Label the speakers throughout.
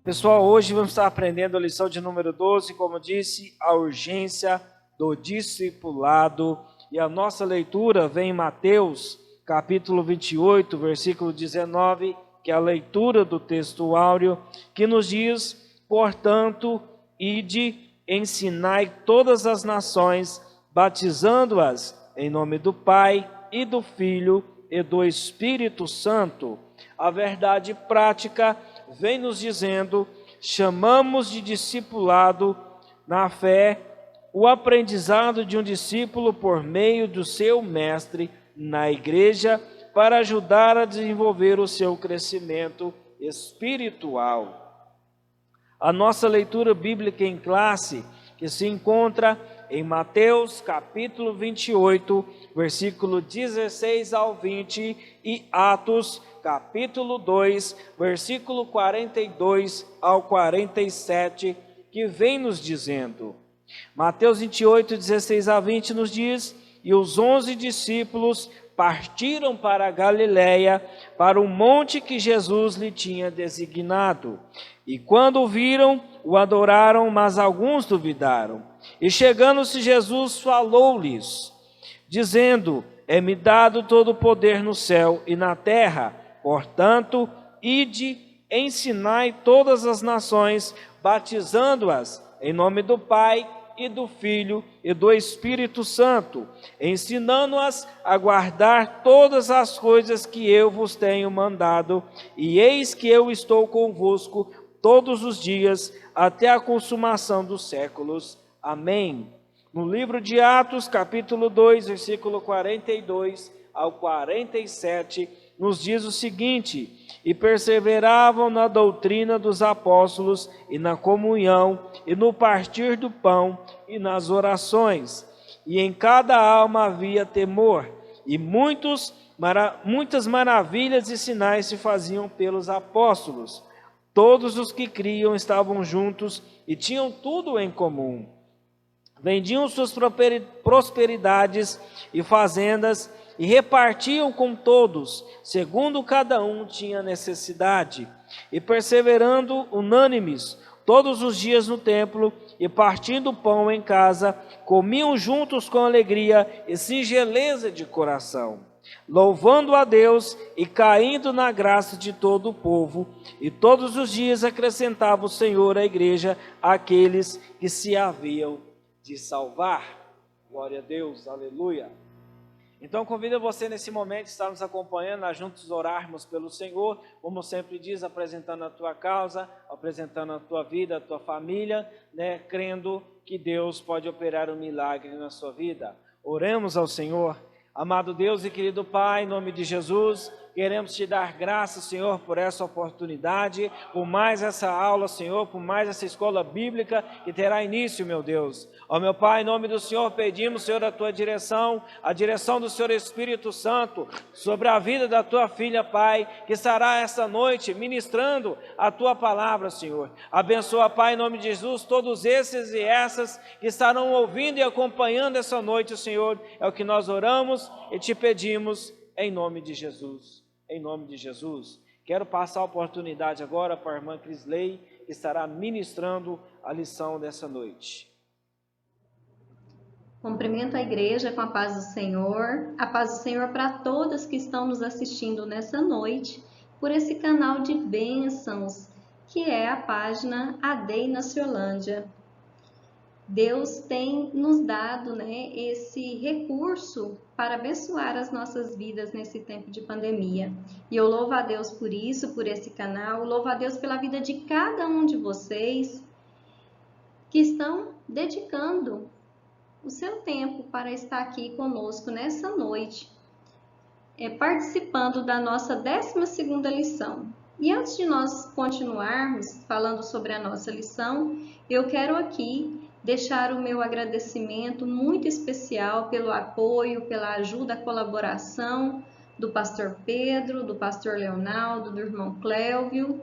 Speaker 1: Pessoal, hoje vamos estar aprendendo a lição de número 12, como disse, a urgência do discipulado. E a nossa leitura vem em Mateus, capítulo 28, versículo 19, que é a leitura do texto áureo, que nos diz: portanto, ide, ensinai todas as nações, batizando-as em nome do Pai e do Filho e do Espírito Santo. A verdade prática vem nos dizendo: chamamos de discipulado na fé o aprendizado de um discípulo por meio do seu mestre na igreja, para ajudar a desenvolver o seu crescimento espiritual. A nossa leitura bíblica em classe, que se encontra em Mateus capítulo 28, versículo 16 ao 20, e Atos capítulo 2, versículo 42 ao 47, que vem nos dizendo. Mateus 28, 16 a 20 nos diz: e os 11 discípulos partiram para a Galiléia, para o monte que Jesus lhe tinha designado. E quando o viram, o adoraram, mas alguns duvidaram. E chegando-se Jesus, falou-lhes, dizendo: é-me dado todo o poder no céu e na terra. Portanto, ide, ensinai todas as nações, batizando-as em nome do Pai e do Filho e do Espírito Santo, ensinando-as a guardar todas as coisas que eu vos tenho mandado, e eis que eu estou convosco todos os dias, até a consumação dos séculos. Amém. No livro de Atos, capítulo 2, versículo 42 ao 47, nos diz o seguinte: e perseveravam na doutrina dos apóstolos, e na comunhão, e no partir do pão, e nas orações. E em cada alma havia temor, e muitas maravilhas e sinais se faziam pelos apóstolos. Todos os que criam estavam juntos e tinham tudo em comum. Vendiam suas prosperidades e fazendas e repartiam com todos, segundo cada um tinha necessidade. E perseverando unânimes todos os dias no templo, e partindo pão em casa, comiam juntos com alegria e singeleza de coração, louvando a Deus e caindo na graça de todo o povo. E todos os dias acrescentava o Senhor à igreja aqueles que se haviam de salvar. Glória a Deus, aleluia. Então convido você nesse momento a estar nos acompanhando, a juntos orarmos pelo Senhor, como sempre diz, apresentando a tua causa, apresentando a tua vida, a tua família, crendo que Deus pode operar um milagre na sua vida. Oremos ao Senhor. Amado Deus e querido Pai, em nome de Jesus, queremos te dar graças, Senhor, por essa oportunidade, por mais essa aula, Senhor, por mais essa escola bíblica que terá início, meu Deus. Ó meu Pai, em nome do Senhor, pedimos, Senhor, a tua direção, a direção do Senhor Espírito Santo, sobre a vida da tua filha, Pai, que estará essa noite ministrando a tua palavra, Senhor. Abençoa, Pai, em nome de Jesus, todos esses e essas que estarão ouvindo e acompanhando essa noite, Senhor. É o que nós oramos e te pedimos em nome de Jesus. Em nome de Jesus. Quero passar a oportunidade agora para a irmã Crisley, que estará ministrando a lição dessa noite.
Speaker 2: Cumprimento a igreja com a paz do Senhor, a paz do Senhor para todas que estão nos assistindo nessa noite, por esse canal de bênçãos, que é a página AD na Ciolândia. Deus tem nos dado, esse recurso para abençoar as nossas vidas nesse tempo de pandemia. E eu louvo a Deus por isso, por esse canal, louvo a Deus pela vida de cada um de vocês que estão dedicando o seu tempo para estar aqui conosco nessa noite, participando da nossa 12ª lição. E antes de nós continuarmos falando sobre a nossa lição, eu quero aqui deixar o meu agradecimento muito especial pelo apoio, pela ajuda, colaboração do pastor Pedro, do pastor Leonardo, do irmão Clévio,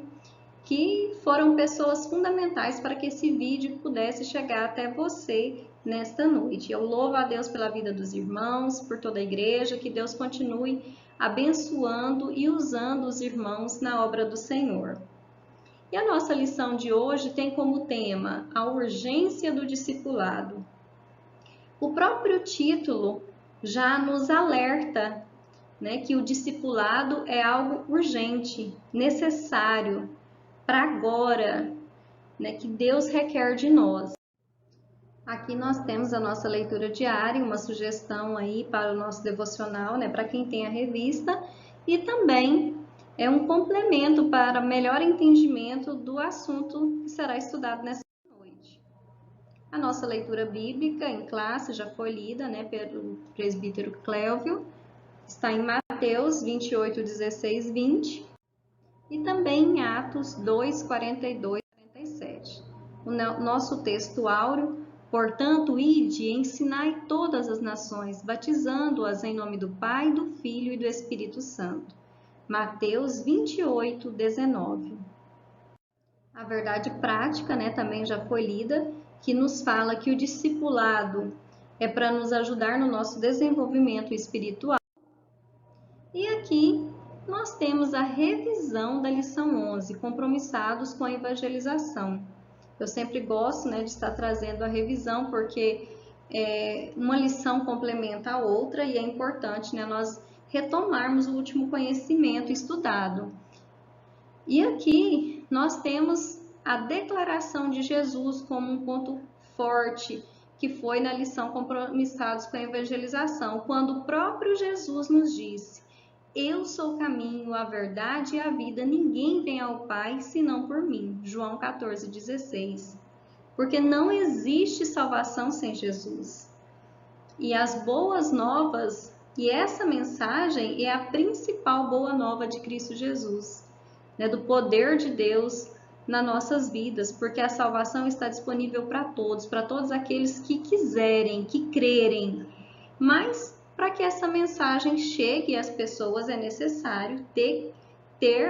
Speaker 2: que foram pessoas fundamentais para que esse vídeo pudesse chegar até você nesta noite. Eu louvo a Deus pela vida dos irmãos, por toda a igreja, que Deus continue abençoando e usando os irmãos na obra do Senhor. E a nossa lição de hoje tem como tema a urgência do discipulado. O próprio título já nos alerta, né, que o discipulado é algo urgente, necessário, para agora, né, que Deus requer de nós. Aqui nós temos a nossa leitura diária, uma sugestão aí para o nosso devocional, né, para quem tem a revista, e também é um complemento para melhor entendimento do assunto que será estudado nessa noite. A nossa leitura bíblica em classe já foi lida, né, pelo presbítero Clévio, está em Mateus 28, 16, 20 e também em Atos 2, 42 e 47. O nosso texto áureo: portanto, ide e ensinai todas as nações, batizando-as em nome do Pai, do Filho e do Espírito Santo. Mateus 28, 19. A verdade prática, né, também já foi lida, que nos fala que o discipulado é para nos ajudar no nosso desenvolvimento espiritual. E aqui nós temos a revisão da lição 11, compromissados com a evangelização. Eu sempre gosto, né, de estar trazendo a revisão, porque uma lição complementa a outra e é importante, né, nós retomarmos o último conhecimento estudado. E aqui nós temos a declaração de Jesus como um ponto forte, que foi na lição compromissados com a evangelização, quando o próprio Jesus nos disse: eu sou o caminho, a verdade e a vida, ninguém vem ao Pai senão por mim. João 14, 16. Porque não existe salvação sem Jesus. E as boas novas, e essa mensagem é a principal boa nova de Cristo Jesus, né, do poder de Deus nas nossas vidas, porque a salvação está disponível para todos aqueles que quiserem, que crerem. Mas para que essa mensagem chegue às pessoas é necessário ter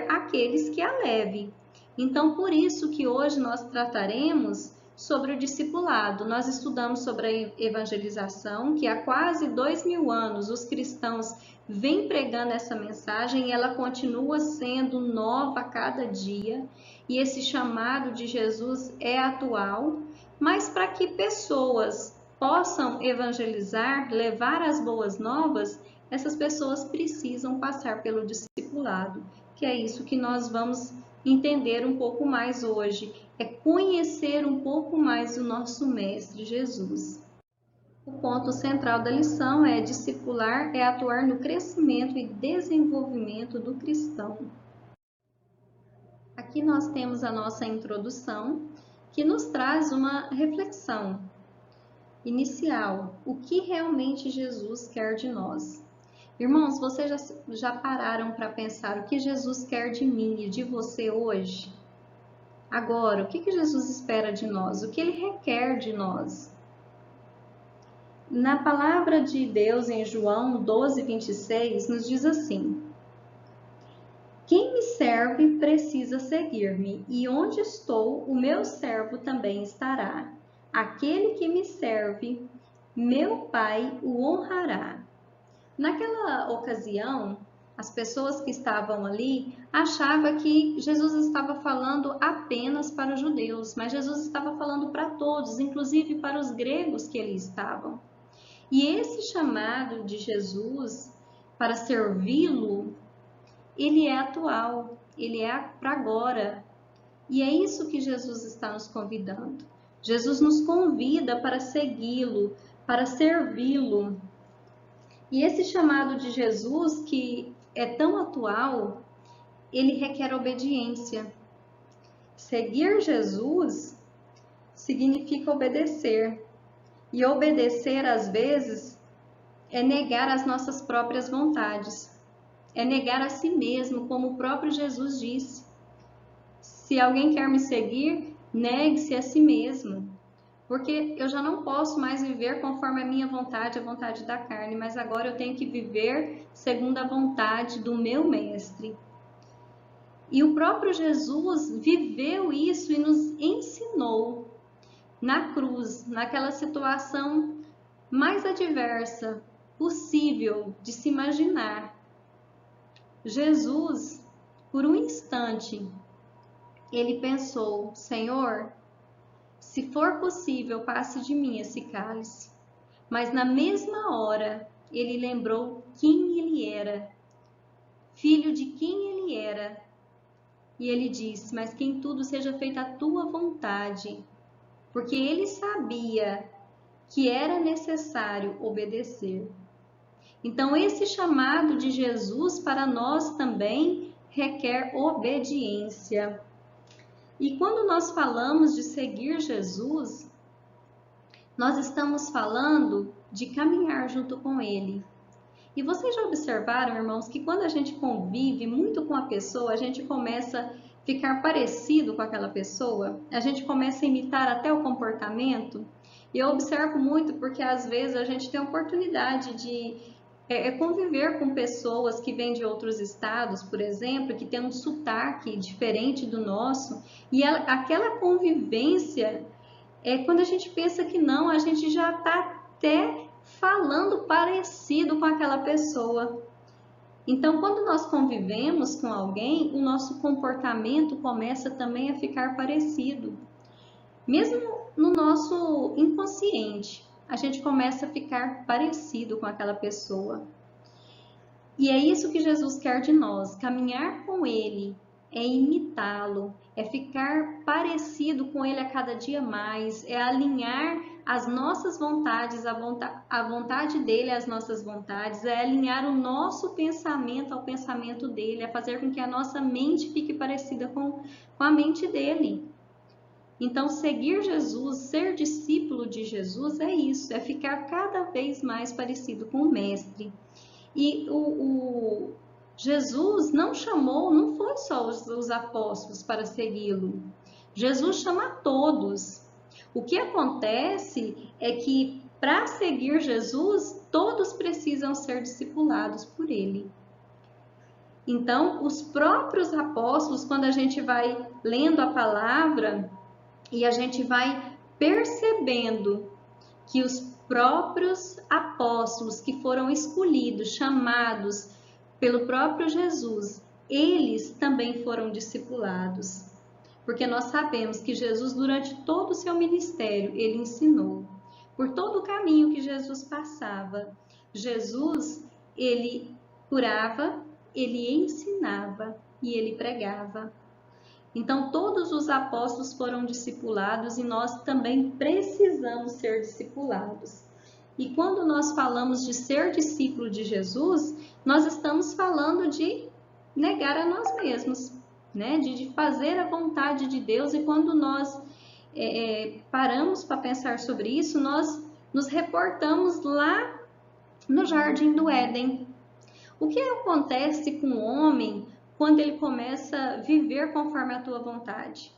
Speaker 2: aqueles que a levem. Então, por isso que hoje nós trataremos sobre o discipulado. Nós estudamos sobre a evangelização, que há quase 2000 anos os cristãos vêm pregando essa mensagem e ela continua sendo nova a cada dia. E esse chamado de Jesus é atual, mas para que pessoas possam evangelizar, levar as boas novas, essas pessoas precisam passar pelo discipulado, que é isso que nós vamos entender um pouco mais hoje, é conhecer um pouco mais o nosso Mestre Jesus. O ponto central da lição é: discipular é atuar no crescimento e desenvolvimento do cristão. Aqui nós temos a nossa introdução, que nos traz uma reflexão inicial: o que realmente Jesus quer de nós? Irmãos, vocês já pararam para pensar o que Jesus quer de mim e de você hoje? Agora, o que Jesus espera de nós? O que Ele requer de nós? Na palavra de Deus, em João 12, 26, nos diz assim: quem me serve precisa seguir-me, e onde estou, o meu servo também estará. Aquele que me serve, meu Pai o honrará. Naquela ocasião, as pessoas que estavam ali achavam que Jesus estava falando apenas para os judeus, mas Jesus estava falando para todos, inclusive para os gregos que ali estavam. E esse chamado de Jesus para servi-lo, ele é atual, ele é para agora. E é isso que Jesus está nos convidando. Jesus nos convida para segui-lo, para servi-lo. E esse chamado de Jesus, que é tão atual, ele requer obediência. Seguir Jesus significa obedecer. E obedecer, às vezes, é negar as nossas próprias vontades. É negar a si mesmo, como o próprio Jesus disse. Se alguém quer me seguir, negue-se a si mesmo. Porque eu já não posso mais viver conforme a minha vontade, a vontade da carne, mas agora eu tenho que viver segundo a vontade do meu Mestre. E o próprio Jesus viveu isso e nos ensinou na cruz, naquela situação mais adversa possível de se imaginar. Jesus, por um instante, ele pensou: Senhor, se for possível, passe de mim esse cálice. Mas na mesma hora, ele lembrou quem ele era, filho de quem ele era. E ele disse: mas que em tudo seja feita a tua vontade. Porque ele sabia que era necessário obedecer. Então, esse chamado de Jesus para nós também requer obediência. E quando nós falamos de seguir Jesus, nós estamos falando de caminhar junto com Ele. E vocês já observaram, irmãos, que quando a gente convive muito com a pessoa, a gente começa a ficar parecido com aquela pessoa, a gente começa a imitar até o comportamento. E eu observo muito porque às vezes a gente tem a oportunidade de conviver com pessoas que vêm de outros estados, por exemplo, que tem um sotaque diferente do nosso, e aquela convivência, quando a gente pensa que não, a gente já está até falando parecido com aquela pessoa. Então, quando nós convivemos com alguém, o nosso comportamento começa também a ficar parecido. Mesmo no nosso inconsciente, a gente começa a ficar parecido com aquela pessoa. E é isso que Jesus quer de nós, caminhar com Ele, é imitá-lo, é ficar parecido com Ele a cada dia mais, é alinhar as nossas vontades, a vontade dEle às nossas vontades, é alinhar o nosso pensamento ao pensamento dEle, é fazer com que a nossa mente fique parecida com a mente dEle. Então, seguir Jesus, ser discípulo de Jesus é isso, é ficar cada vez mais parecido com o Mestre. E Jesus não foi só os apóstolos para segui-lo. Jesus chama a todos. O que acontece é que para seguir Jesus, todos precisam ser discipulados por ele. Então, os próprios apóstolos, quando a gente vai lendo a palavra e a gente vai percebendo que os próprios apóstolos que foram escolhidos, chamados pelo próprio Jesus, eles também foram discipulados. Porque nós sabemos que Jesus, durante todo o seu ministério, ele ensinou. Por todo o caminho que Jesus passava, Jesus, ele curava, ele ensinava e ele pregava. Então, todos os apóstolos foram discipulados e nós também precisamos ser discipulados. E quando nós falamos de ser discípulo de Jesus, nós estamos falando de negar a nós mesmos, né? De fazer a vontade de Deus. E quando nós paramos para pensar sobre isso, nós nos reportamos lá no Jardim do Éden. O que acontece com o homem quando ele começa a viver conforme a tua vontade?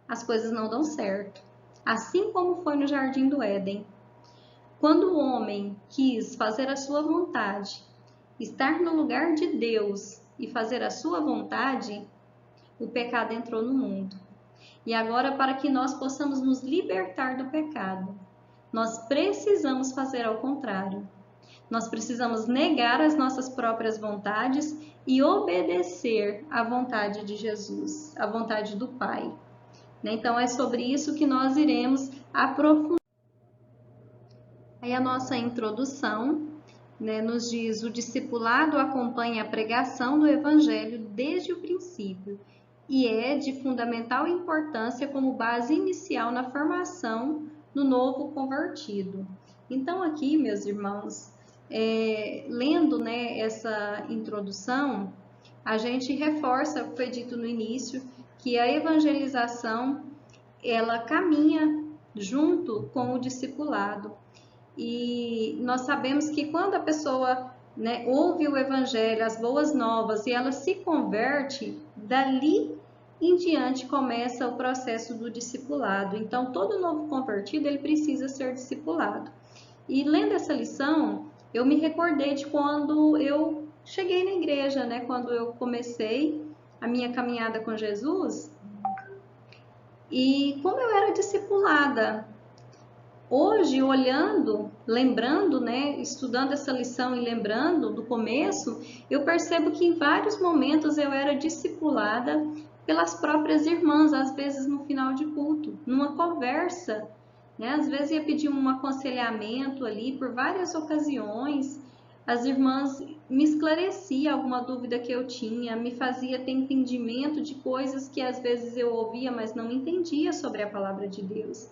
Speaker 2: As coisas não dão certo. Assim como foi no Jardim do Éden. Quando o homem quis fazer a sua vontade, estar no lugar de Deus e fazer a sua vontade, o pecado entrou no mundo. E agora, para que nós possamos nos libertar do pecado, nós precisamos fazer ao contrário. Nós precisamos negar as nossas próprias vontades e obedecer à vontade de Jesus, à vontade do Pai. Então, é sobre isso que nós iremos aprofundar. Aí a nossa introdução, nos diz: o discipulado acompanha a pregação do Evangelho desde o princípio e é de fundamental importância como base inicial na formação do novo convertido. Então, aqui, meus irmãos, lendo essa introdução, a gente reforça o que foi dito no início, que a evangelização ela caminha junto com o discipulado. E nós sabemos que quando a pessoa ouve o evangelho, as boas novas, e ela se converte, dali em diante começa o processo do discipulado. Então, todo novo convertido ele precisa ser discipulado. E lendo essa lição, eu me recordei de quando eu cheguei na igreja, quando eu comecei a minha caminhada com Jesus, e como eu era discipulada. Hoje, olhando, lembrando, estudando essa lição e lembrando do começo, eu percebo que em vários momentos eu era discipulada pelas próprias irmãs, às vezes no final de culto, numa conversa, né? Às vezes ia pedir um aconselhamento ali por várias ocasiões. As irmãs me esclareciam alguma dúvida que eu tinha, me fazia ter entendimento de coisas que às vezes eu ouvia, mas não entendia sobre a palavra de Deus.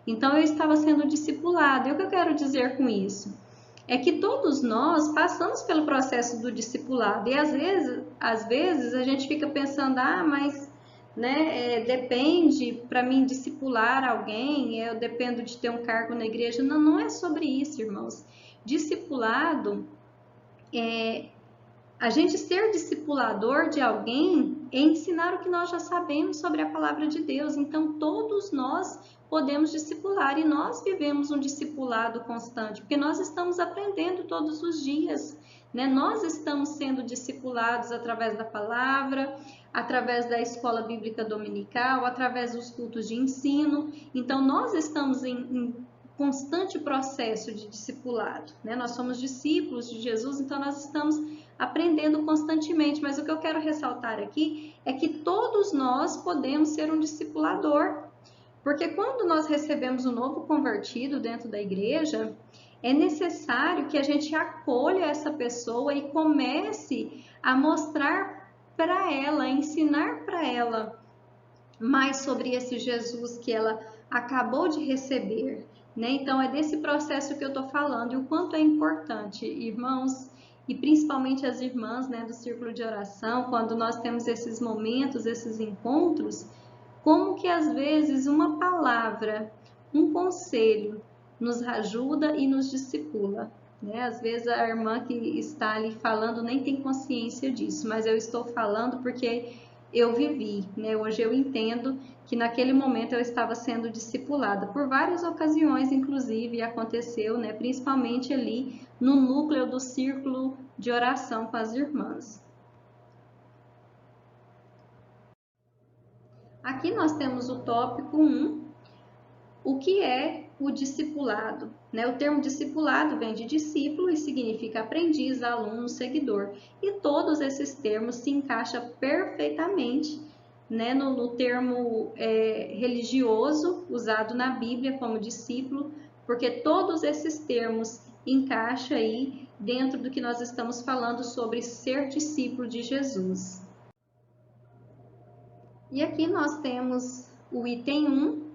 Speaker 2: Então eu estava sendo discipulada. E o que eu quero dizer com isso? É que todos nós passamos pelo processo do discipulado. E às vezes a gente fica pensando, mas né, depende para mim discipular alguém, eu dependo de ter um cargo na igreja. Não, não é sobre isso, irmãos. Discipulado a gente ser discipulador de alguém é ensinar o que nós já sabemos sobre a palavra de Deus. Então, todos nós podemos discipular e nós vivemos um discipulado constante, porque nós estamos aprendendo todos os dias, né? Nós estamos sendo discipulados através da palavra, através da escola bíblica dominical, através dos cultos de ensino. Então, nós estamos em constante processo de discipulado, né? Nós somos discípulos de Jesus, então nós estamos aprendendo constantemente, mas o que eu quero ressaltar aqui é que todos nós podemos ser um discipulador, porque quando nós recebemos um novo convertido dentro da igreja, é necessário que a gente acolha essa pessoa e comece a mostrar para ela, a ensinar para ela mais sobre esse Jesus que ela acabou de receber, né? Então é desse processo que eu estou falando e o quanto é importante, irmãos, e principalmente as irmãs, né, do círculo de oração, quando nós temos esses momentos, esses encontros, como que às vezes uma palavra, um conselho nos ajuda e nos discipula, né? Às vezes a irmã que está ali falando nem tem consciência disso, mas eu estou falando porque eu vivi, né? Hoje eu entendo que naquele momento eu estava sendo discipulada por várias ocasiões, inclusive aconteceu, né? Principalmente ali no núcleo do círculo de oração com as irmãs. Aqui nós temos o tópico 1, o que é o discipulado, né? O termo discipulado vem de discípulo e significa aprendiz, aluno, seguidor. E todos esses termos se encaixam perfeitamente, né, no termo religioso usado na Bíblia como discípulo, porque todos esses termos encaixam aí dentro do que nós estamos falando sobre ser discípulo de Jesus. E aqui nós temos o item 1,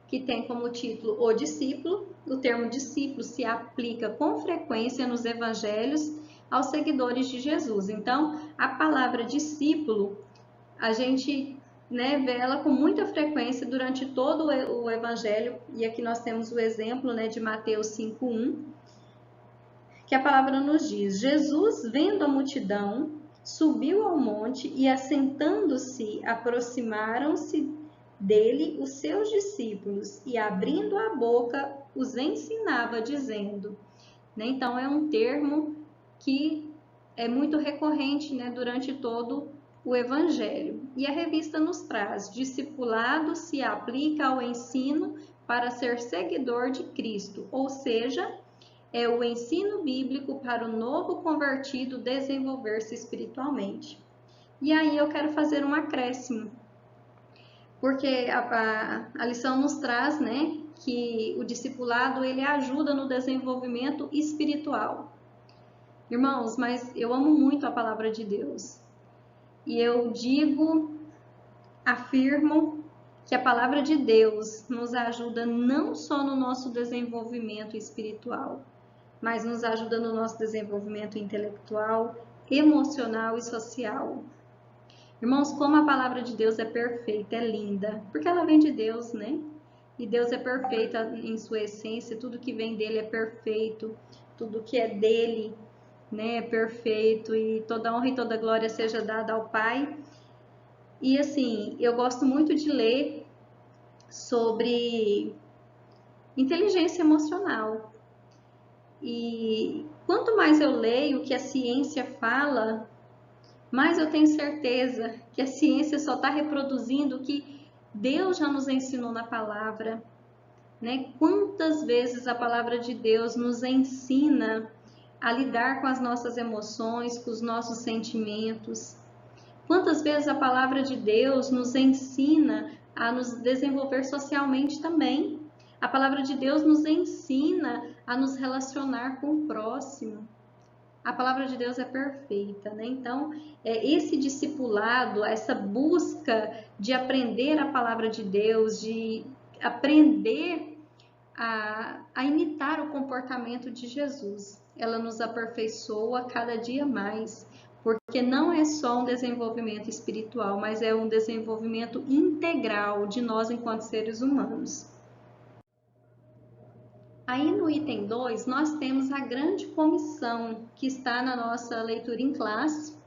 Speaker 2: que tem como título o discípulo. O termo discípulo se aplica com frequência nos evangelhos aos seguidores de Jesus. Então, a palavra discípulo, a gente, né, vê ela com muita frequência durante todo o evangelho. E aqui nós temos o exemplo, né, de Mateus 5:1, que a palavra nos diz: Jesus, vendo a multidão, subiu ao monte e, assentando-se, aproximaram-se dele os seus discípulos e, abrindo a boca, os ensinava, dizendo, né? Então é um termo que é muito recorrente, né, durante todo o evangelho. E a revista nos traz: discipulado se aplica ao ensino para ser seguidor de Cristo, ou seja, é o ensino bíblico para o novo convertido desenvolver-se espiritualmente. E aí eu quero fazer um acréscimo, porque a lição nos traz, né, que o discipulado ele ajuda no desenvolvimento espiritual. Irmãos, mas eu amo muito a palavra de Deus. E eu digo, afirmo que a palavra de Deus nos ajuda não só no nosso desenvolvimento espiritual, mas nos ajuda no nosso desenvolvimento intelectual, emocional e social. Irmãos, como a palavra de Deus é perfeita, é linda, porque ela vem de Deus, né? E Deus é perfeito em sua essência, tudo que vem dele é perfeito, tudo que é dele, né, é perfeito, e toda honra e toda glória seja dada ao Pai. E assim, eu gosto muito de ler sobre inteligência emocional. E quanto mais eu leio o que a ciência fala, mais eu tenho certeza que a ciência só está reproduzindo o que Deus já nos ensinou na palavra, né? Quantas vezes a palavra de Deus nos ensina a lidar com as nossas emoções, com os nossos sentimentos. Quantas vezes a palavra de Deus nos ensina a nos desenvolver socialmente também? A palavra de Deus nos ensina a nos relacionar com o próximo. A palavra de Deus é perfeita, né? Então, esse discipulado, essa busca de aprender a palavra de Deus, de aprender a imitar o comportamento de Jesus, ela nos aperfeiçoa cada dia mais, porque não é só um desenvolvimento espiritual, mas é um desenvolvimento integral de nós enquanto seres humanos. Aí no item 2, nós temos a grande comissão, que está na nossa leitura em classe,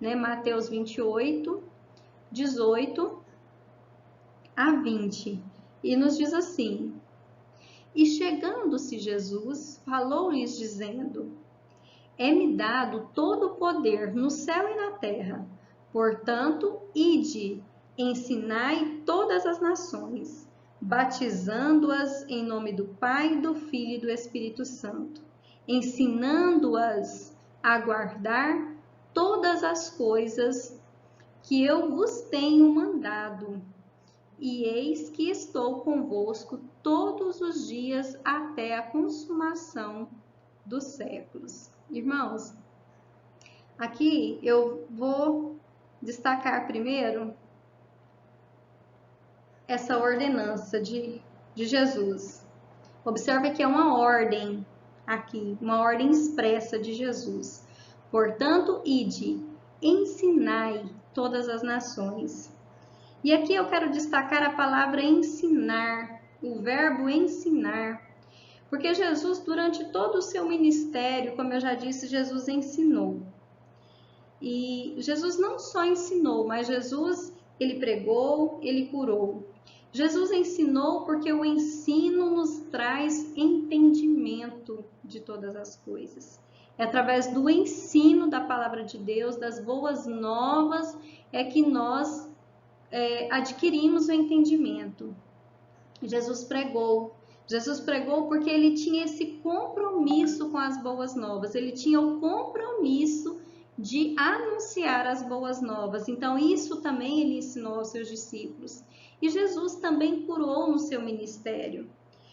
Speaker 2: né? Mateus 28, 18 a 20. E nos diz assim: E chegando-se Jesus, falou-lhes dizendo: É-me dado todo o poder no céu e na terra. Portanto, ide, ensinai todas as nações, batizando-as em nome do Pai, do Filho e do Espírito Santo, ensinando-as a guardar todas as coisas que eu vos tenho mandado. E eis que estou convosco todos os dias até a consumação dos séculos. Irmãos, aqui eu vou destacar primeiro essa ordenança de Jesus. Observe que é uma ordem aqui, uma ordem expressa de Jesus. Portanto, ide, ensinai todas as nações. E aqui eu quero destacar a palavra ensinar, o verbo ensinar. Porque Jesus, durante todo o seu ministério, como eu já disse, Jesus ensinou. E Jesus não só ensinou, mas Jesus, ele pregou, ele curou. Jesus ensinou porque o ensino nos traz entendimento de todas as coisas. É através do ensino da palavra de Deus, das boas novas, é que nós adquirimos o entendimento. Jesus pregou porque ele tinha esse compromisso com as boas novas, ele tinha o compromisso de anunciar as boas novas. Então, isso também ele ensinou aos seus discípulos. E Jesus também curou no seu ministério,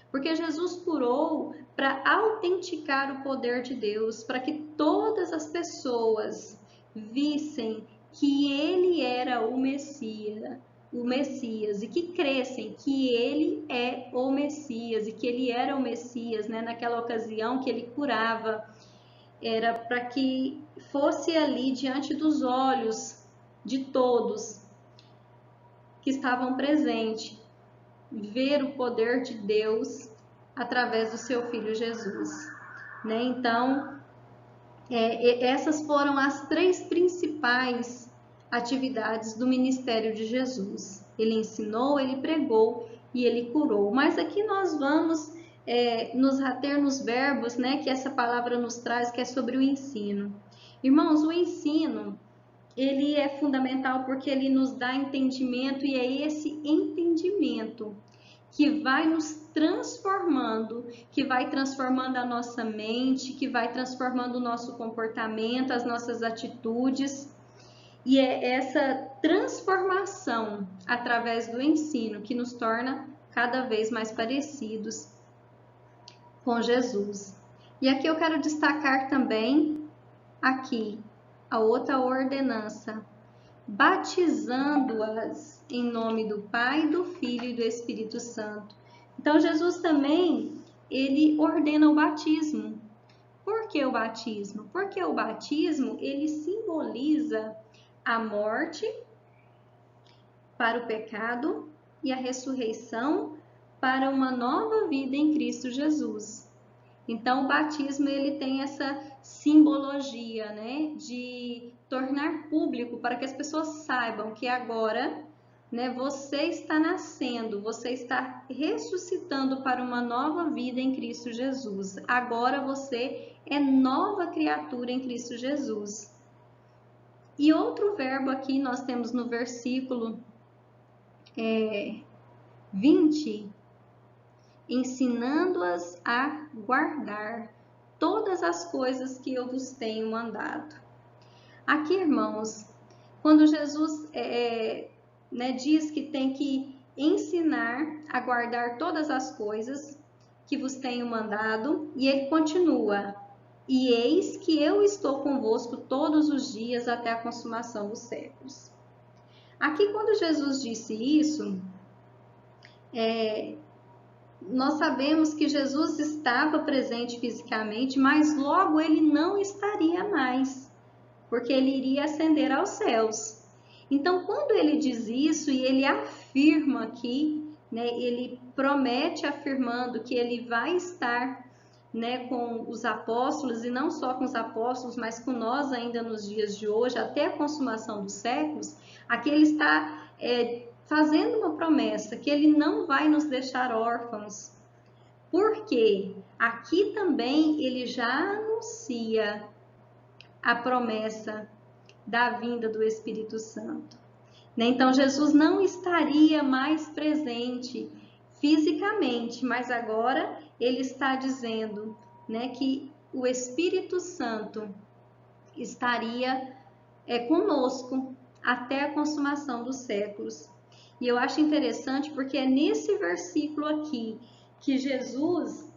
Speaker 2: porque Jesus curou para autenticar o poder de Deus, para que todas as pessoas vissem que ele era o Messias e que crescem que ele é o Messias e que ele era o Messias, né? Naquela ocasião que ele curava, era para que fosse ali diante dos olhos de todos que estavam presentes, ver o poder de Deus através do seu Filho Jesus, né? Então, essas foram as três principais atividades do ministério de Jesus. Ele ensinou, ele pregou e ele curou. Mas aqui nós vamos nos ater nos verbos, né, que essa palavra nos traz, que é sobre o ensino. Irmãos, o ensino, ele é fundamental porque ele nos dá entendimento, e é esse entendimento que vai nos transformando, que vai transformando a nossa mente, que vai transformando o nosso comportamento, as nossas atitudes. E é essa transformação através do ensino que nos torna cada vez mais parecidos com Jesus. E aqui eu quero destacar também aqui a outra ordenança: batizando-as em nome do Pai, do Filho e do Espírito Santo. Então, Jesus também, ele ordena o batismo. Por que o batismo? Porque o batismo, ele simboliza a morte para o pecado e a ressurreição para uma nova vida em Cristo Jesus. Então, o batismo, ele tem essa simbologia, né, de tornar público para que as pessoas saibam que agora, né, você está nascendo, você está ressuscitando para uma nova vida em Cristo Jesus. Agora você é nova criatura em Cristo Jesus. E outro verbo aqui nós temos no versículo 20, ensinando-as a guardar todas as coisas que eu vos tenho mandado. Aqui, irmãos, quando Jesus né, diz que tem que ensinar a guardar todas as coisas que vos tenho mandado, e ele continua: e eis que eu estou convosco todos os dias até a consumação dos séculos. Aqui, quando Jesus disse isso, nós sabemos que Jesus estava presente fisicamente, mas logo ele não estaria mais, porque ele iria ascender aos céus. Então, quando ele diz isso e ele afirma aqui, né, ele promete afirmando que ele vai estar, né, com os apóstolos, e não só com os apóstolos, mas com nós ainda nos dias de hoje, até a consumação dos séculos, aqui ele está fazendo uma promessa, que ele não vai nos deixar órfãos. Porque aqui também ele já anuncia a promessa da vinda do Espírito Santo. Então, Jesus não estaria mais presente fisicamente, mas agora ele está dizendo, né, que o Espírito Santo estaria conosco até a consumação dos séculos. E eu acho interessante porque é nesse versículo aqui que Jesus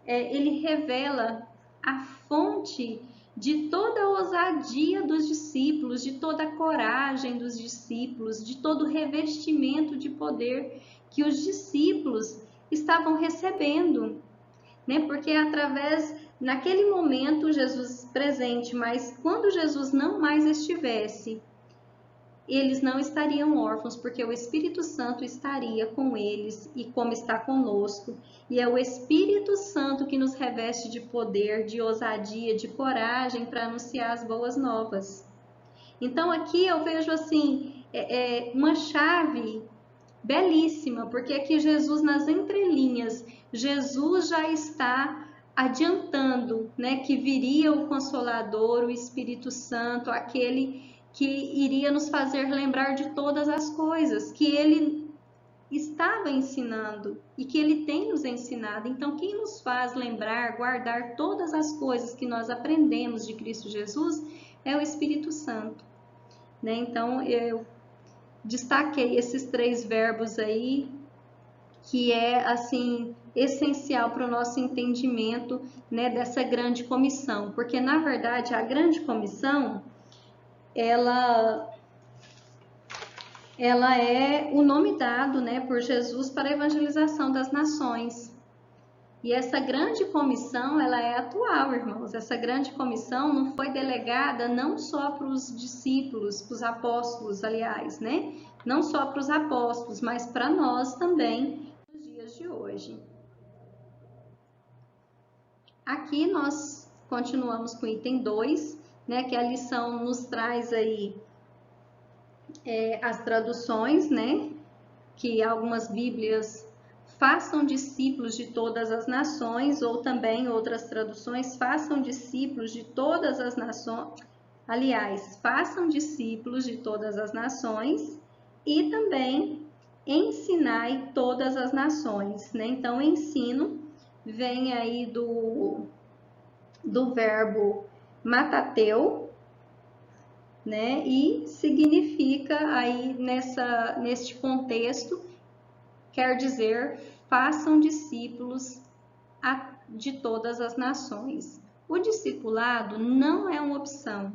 Speaker 2: ele revela a fonte de toda a ousadia dos discípulos, de toda a coragem dos discípulos, de todo o revestimento de poder que os discípulos estavam recebendo, né? Porque naquele momento, Jesus presente, mas quando Jesus não mais estivesse, eles não estariam órfãos, porque o Espírito Santo estaria com eles e como está conosco. E é o Espírito Santo que nos reveste de poder, de ousadia, de coragem para anunciar as boas novas. Então aqui eu vejo assim, uma chave belíssima, porque aqui Jesus, nas entrelinhas, Jesus já está adiantando, né, que viria o Consolador, o Espírito Santo, aquele que iria nos fazer lembrar de todas as coisas que ele estava ensinando e que ele tem nos ensinado. Então, quem nos faz lembrar, guardar todas as coisas que nós aprendemos de Cristo Jesus é o Espírito Santo, né? Então, eu destaquei esses 3 verbos aí, que é, assim, essencial para o nosso entendimento, né, dessa grande comissão, porque, na verdade, a grande comissão, ela é o nome dado, né, por Jesus para a evangelização das nações. E essa grande comissão, ela é atual, irmãos. Essa grande comissão não foi delegada não só para os discípulos, para os apóstolos, aliás, né? Não só para os apóstolos, mas para nós também, nos dias de hoje. Aqui nós continuamos com o item 2, né, que a lição nos traz aí as traduções, né, que algumas bíblias façam discípulos de todas as nações, ou também outras traduções, façam discípulos de todas as nações, aliás, façam discípulos de todas as nações, e também ensinai todas as nações, né? Então, ensino vem aí do verbo matateu, né? E significa aí neste contexto, quer dizer, façam discípulos de todas as nações. O discipulado não é uma opção,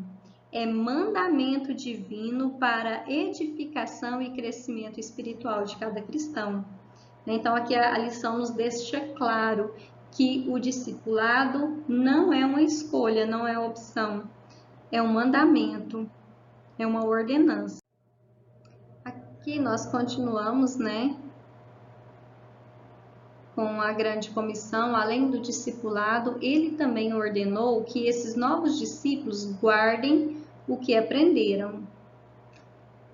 Speaker 2: é mandamento divino para edificação e crescimento espiritual de cada cristão. Então, aqui a lição nos deixa claro que o discipulado não é uma escolha, não é opção, é um mandamento, é uma ordenança. Aqui nós continuamos, né, com a grande comissão. Além do discipulado, ele também ordenou que esses novos discípulos guardem o que aprenderam,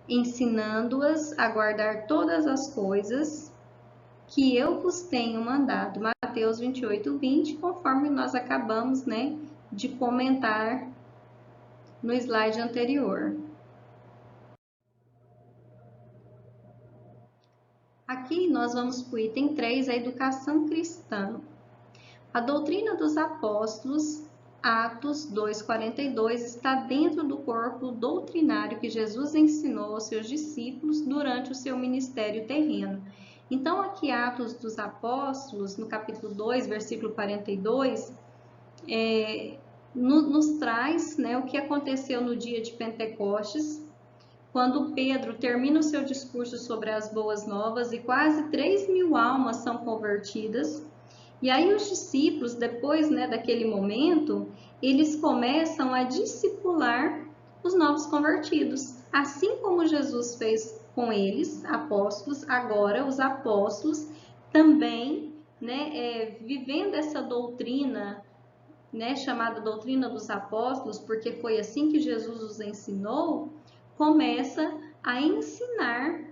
Speaker 2: ensinando-as a guardar todas as coisas que eu vos tenho mandado. Mateus 28:20, conforme nós acabamos, né, de comentar no slide anterior. Aqui nós vamos para o item 3, a educação cristã. A doutrina dos apóstolos Atos 2:42 está dentro do corpo doutrinário que Jesus ensinou aos seus discípulos durante o seu ministério terreno. Então, aqui, Atos dos Apóstolos, no capítulo 2, versículo 42, nos traz, né, o que aconteceu no dia de Pentecostes, quando Pedro termina o seu discurso sobre as boas novas e quase 3.000 almas são convertidas. E aí os discípulos, depois, né, daquele momento, eles começam a discipular os novos convertidos. Assim como Jesus fez com eles, apóstolos, agora os apóstolos também, né, vivendo essa doutrina, né, chamada doutrina dos apóstolos, porque foi assim que Jesus os ensinou, começa a ensinar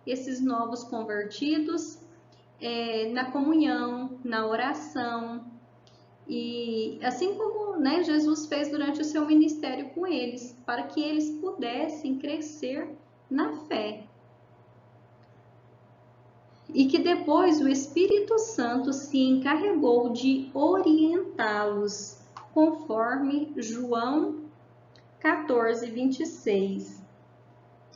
Speaker 2: esses novos convertidos na comunhão, na oração, e assim como, né, Jesus fez durante o seu ministério com eles, para que eles pudessem crescer na fé. E que depois o Espírito Santo se encarregou de orientá-los, conforme João 14:26.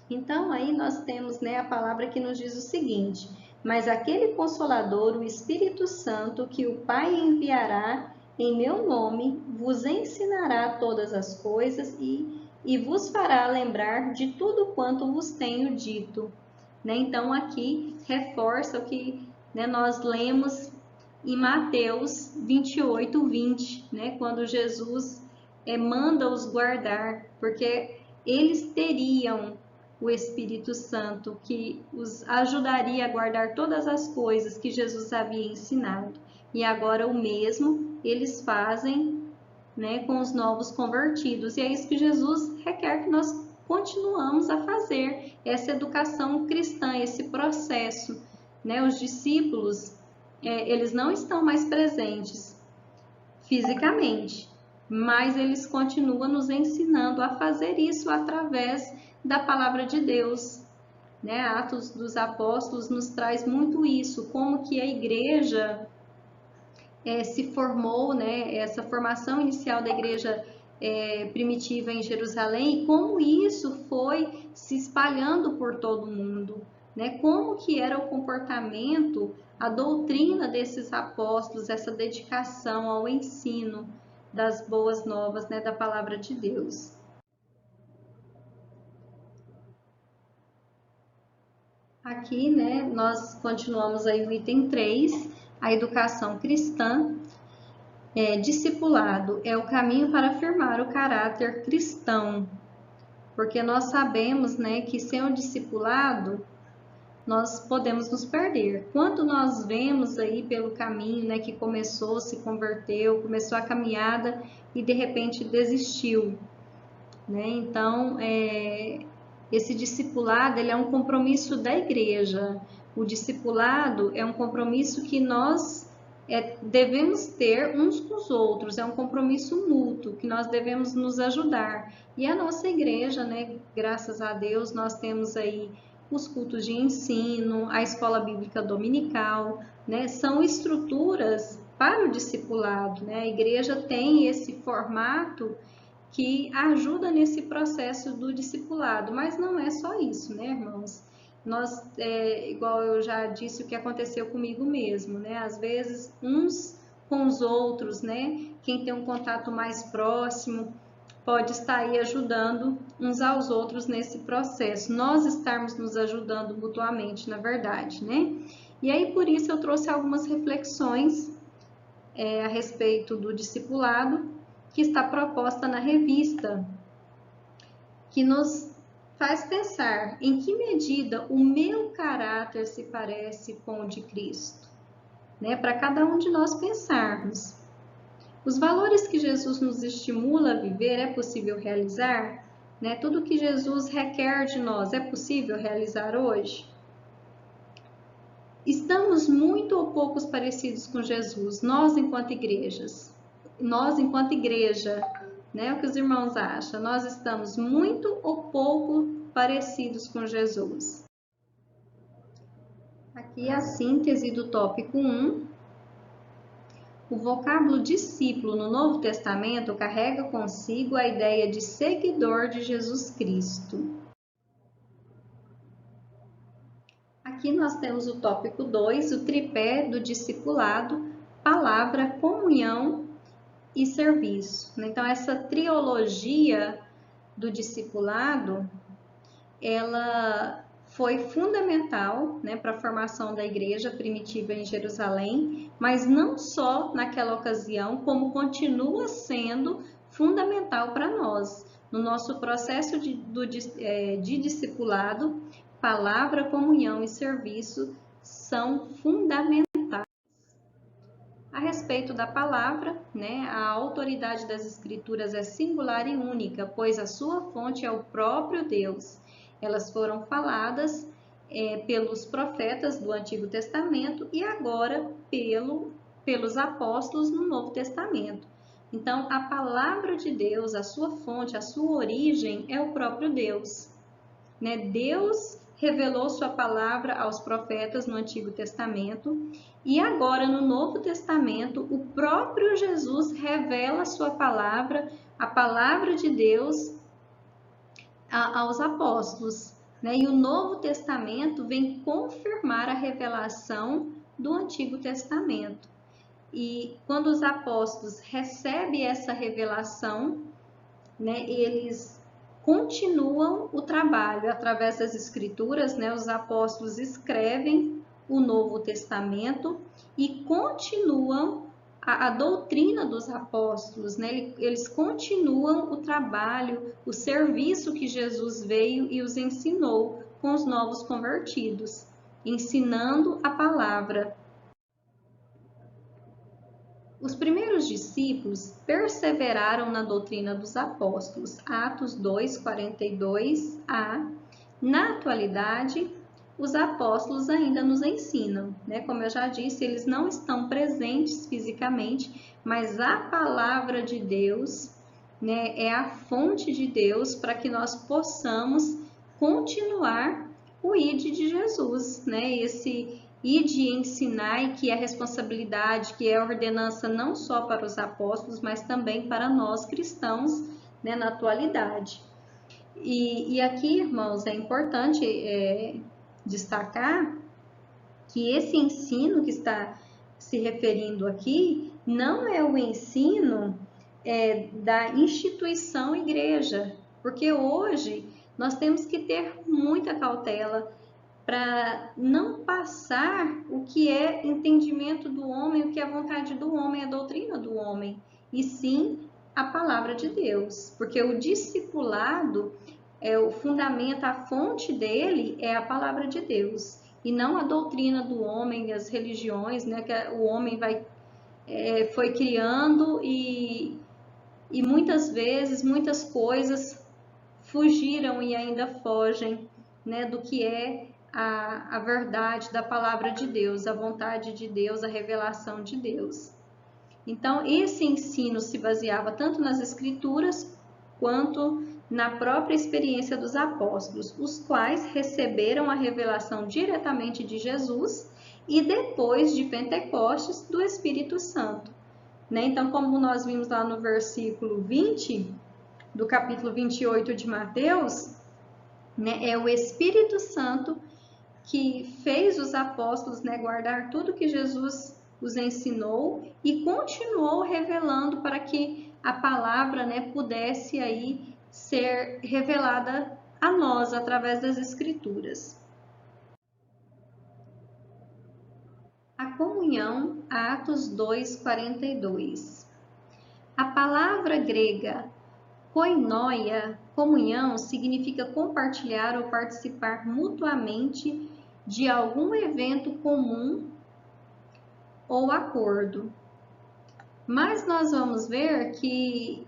Speaker 2: Então, aí nós temos, né, a palavra que nos diz o seguinte: mas aquele Consolador, o Espírito Santo, que o Pai enviará em meu nome, vos ensinará todas as coisas e vos fará lembrar de tudo quanto vos tenho dito. Né? Então, aqui reforça o que, né, nós lemos em Mateus 28:20, né, quando Jesus manda-os guardar, porque eles teriam o Espírito Santo, que os ajudaria a guardar todas as coisas que Jesus havia ensinado. E agora o mesmo eles fazem, né, com os novos convertidos. E é isso que Jesus requer que nós continuamos a fazer, essa educação cristã, esse processo. Né? Os discípulos, eles não estão mais presentes fisicamente, mas eles continuam nos ensinando a fazer isso através da palavra de Deus. Né? Atos dos Apóstolos nos traz muito isso, como que a igreja se formou, né? Essa formação inicial da igreja primitiva em Jerusalém, e como isso foi se espalhando por todo o mundo. Né? Como que era o comportamento, a doutrina desses apóstolos, essa dedicação ao ensino das boas novas, né, da palavra de Deus. Aqui, né, nós continuamos aí o item 3, a educação cristã. Discipulado é o caminho para afirmar o caráter cristão, porque nós sabemos, né, que sem o discipulado nós podemos nos perder. Quando nós vemos aí pelo caminho, né, que começou, se converteu, começou a caminhada e de repente desistiu, né? Então, esse discipulado, ele é um compromisso da igreja. O discipulado é um compromisso que nós devemos ter uns com os outros, é um compromisso mútuo, que nós devemos nos ajudar. E a nossa igreja, né, graças a Deus, nós temos aí os cultos de ensino, a escola bíblica dominical, né, são estruturas para o discipulado, né? A igreja tem esse formato que ajuda nesse processo do discipulado, mas não é só isso, né, irmãos? Nós, igual eu já disse, o que aconteceu comigo mesmo, né? Às vezes, uns com os outros, né? Quem tem um contato mais próximo pode estar aí ajudando uns aos outros nesse processo. Nós estarmos nos ajudando mutuamente, na verdade, né? E aí, por isso, eu trouxe algumas reflexões a respeito do discipulado, que está proposta na revista, que nos faz pensar em que medida o meu caráter se parece com o de Cristo, né? Para cada um de nós pensarmos. Os valores que Jesus nos estimula a viver é possível realizar? Né? Tudo que Jesus requer de nós é possível realizar hoje? Estamos muito ou poucos parecidos com Jesus, nós enquanto igrejas? Nós enquanto igreja, né? O que os irmãos acham? Nós estamos muito ou pouco parecidos com Jesus? Aqui a síntese do tópico 1. O vocábulo discípulo no Novo Testamento carrega consigo a ideia de seguidor de Jesus Cristo. Aqui nós temos o tópico 2, o tripé do discipulado, palavra, comunhão e serviço. Então, essa trilogia do discipulado, ela foi fundamental, né, para a formação da igreja primitiva em Jerusalém, mas não só naquela ocasião, como continua sendo fundamental para nós. No nosso processo de discipulado, palavra, comunhão e serviço são fundamentais. A respeito da palavra, né, a autoridade das Escrituras é singular e única, pois a sua fonte é o próprio Deus. Elas foram faladas pelos profetas do Antigo Testamento e agora pelos apóstolos no Novo Testamento. Então, a palavra de Deus, a sua fonte, a sua origem é o próprio Deus. Né? Deus revelou sua palavra aos profetas no Antigo Testamento e agora no Novo Testamento o próprio Jesus revela sua palavra, a palavra de Deus aos apóstolos, né? E o Novo Testamento vem confirmar a revelação do Antigo Testamento. E quando os apóstolos recebem essa revelação, né, eles continuam o trabalho através das Escrituras, né? Os apóstolos escrevem o Novo Testamento e continuam a doutrina dos apóstolos, né? Eles continuam o trabalho, o serviço que Jesus veio e os ensinou com os novos convertidos, ensinando a palavra. Os primeiros discípulos perseveraram na doutrina dos apóstolos, Atos 2:42a. Na atualidade, os apóstolos ainda nos ensinam, né? Como eu já disse, eles não estão presentes fisicamente, mas a palavra de Deus, né, é a fonte de Deus para que nós possamos continuar o ID de Jesus, né? Esse ID e ensinar, que é a responsabilidade, que é a ordenança não só para os apóstolos, mas também para nós cristãos, né, na atualidade. E aqui, irmãos, é importante destacar que esse ensino que está se referindo aqui não é o ensino da instituição igreja, porque hoje nós temos que ter muita cautela para não passar o que é entendimento do homem, o que é a vontade do homem, a doutrina do homem, e sim a palavra de Deus, porque o discipulado o fundamento, a fonte dele é a palavra de Deus, e não a doutrina do homem, as religiões, né, que o homem foi criando e muitas vezes, muitas coisas fugiram e ainda fogem, né, do que é a verdade da palavra de Deus, a vontade de Deus, a revelação de Deus. Então, esse ensino se baseava tanto nas Escrituras quanto na própria experiência dos apóstolos, os quais receberam a revelação diretamente de Jesus e depois de Pentecostes do Espírito Santo. Né? Então, como nós vimos lá no versículo 20 do capítulo 28 de Mateus, né, é o Espírito Santo que fez os apóstolos, né, guardar tudo que Jesus os ensinou e continuou revelando para que a palavra, né, pudesse aí ser revelada a nós através das Escrituras. A comunhão, Atos 2:42. A palavra grega koinoia, comunhão, significa compartilhar ou participar mutuamente de algum evento comum ou acordo. Mas nós vamos ver que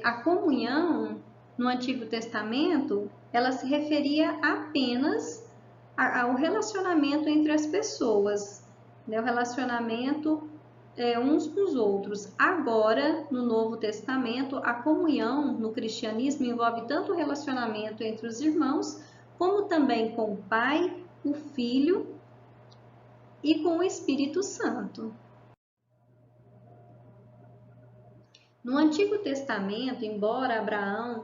Speaker 2: a comunhão no Antigo Testamento, ela se referia apenas ao relacionamento entre as pessoas, né? O relacionamento uns com os outros. Agora, no Novo Testamento, a comunhão no cristianismo envolve tanto o relacionamento entre os irmãos, como também com o Pai, o Filho e com o Espírito Santo. No Antigo Testamento, embora Abraão